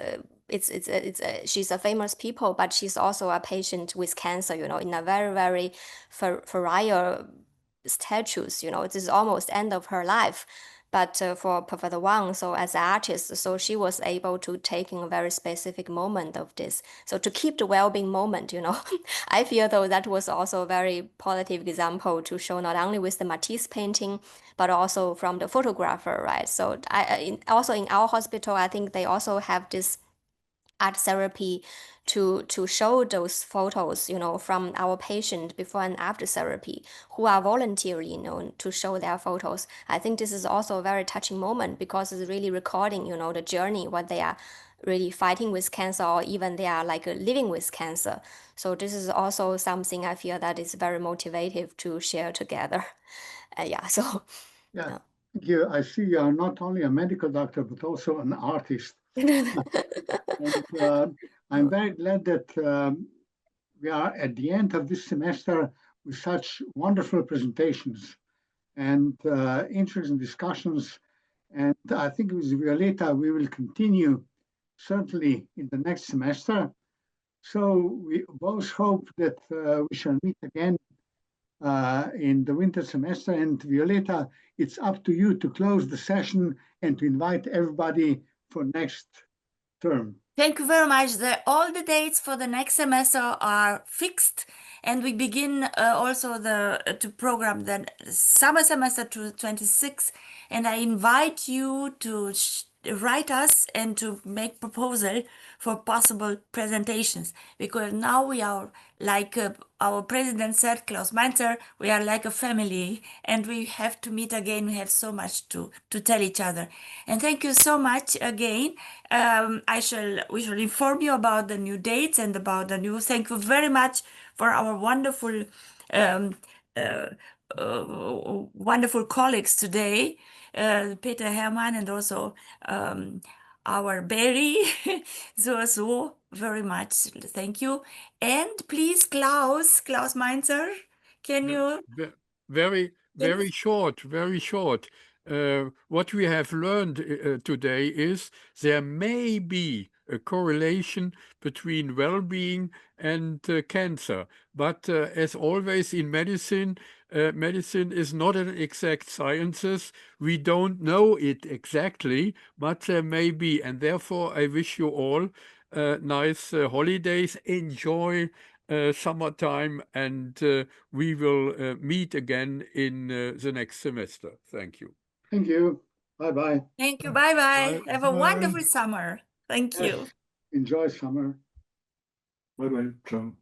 she's a famous people, but she's also a patient with cancer, in a very, very fragile status, it is almost end of her life. But for Professor Wang, so as an artist, so she was able to take in a very specific moment of this. So to keep the well-being moment, I feel though that was also a very positive example to show not only with the Matisse painting, but also from the photographer, right? So also in our hospital, I think they also have this art therapy to show those photos, from our patient before and after therapy who are volunteering, to show their photos. I think this is also a very touching moment, because it's really recording, the journey, what they are really fighting with cancer, or even they are like living with cancer. So this is also something I feel that is very motivative to share together. So. Yeah, thank you. I see you are not only a medical doctor, but also an artist. And I'm very glad that we are at the end of this semester with such wonderful presentations and interesting discussions. And I think with Violeta, we will continue certainly in the next semester. So we both hope that we shall meet again in the winter semester. And Violeta, it's up to you to close the session and to invite everybody for next term. Thank you very much. All the dates for the next semester are fixed, and we begin also to program the summer semester to 26. And I invite you to write us and to make proposal for possible presentations, because now we are like our president said, Klaus Mainzer, we are like a family, and we have to meet again. We have so much to tell each other. And thank you so much again. We shall inform you about the new dates and about the new. Thank you very much for our wonderful wonderful colleagues today, Peter Herrmann, and also our Barry. so very much. Thank you. And please, Klaus Mainzer, can you? Very short, very short. What we have learned today is there may be a correlation between well-being and cancer. But as always in medicine, medicine is not an exact science. We don't know it exactly, but there may be. And therefore, I wish you all nice holidays. Enjoy summertime, and we will meet again in the next semester. Thank you. Thank you. Bye-bye. Thank you. Bye-bye. Bye. Have a Bye. wonderful summer. Thank you. Enjoy summer. Bye-bye. Ciao.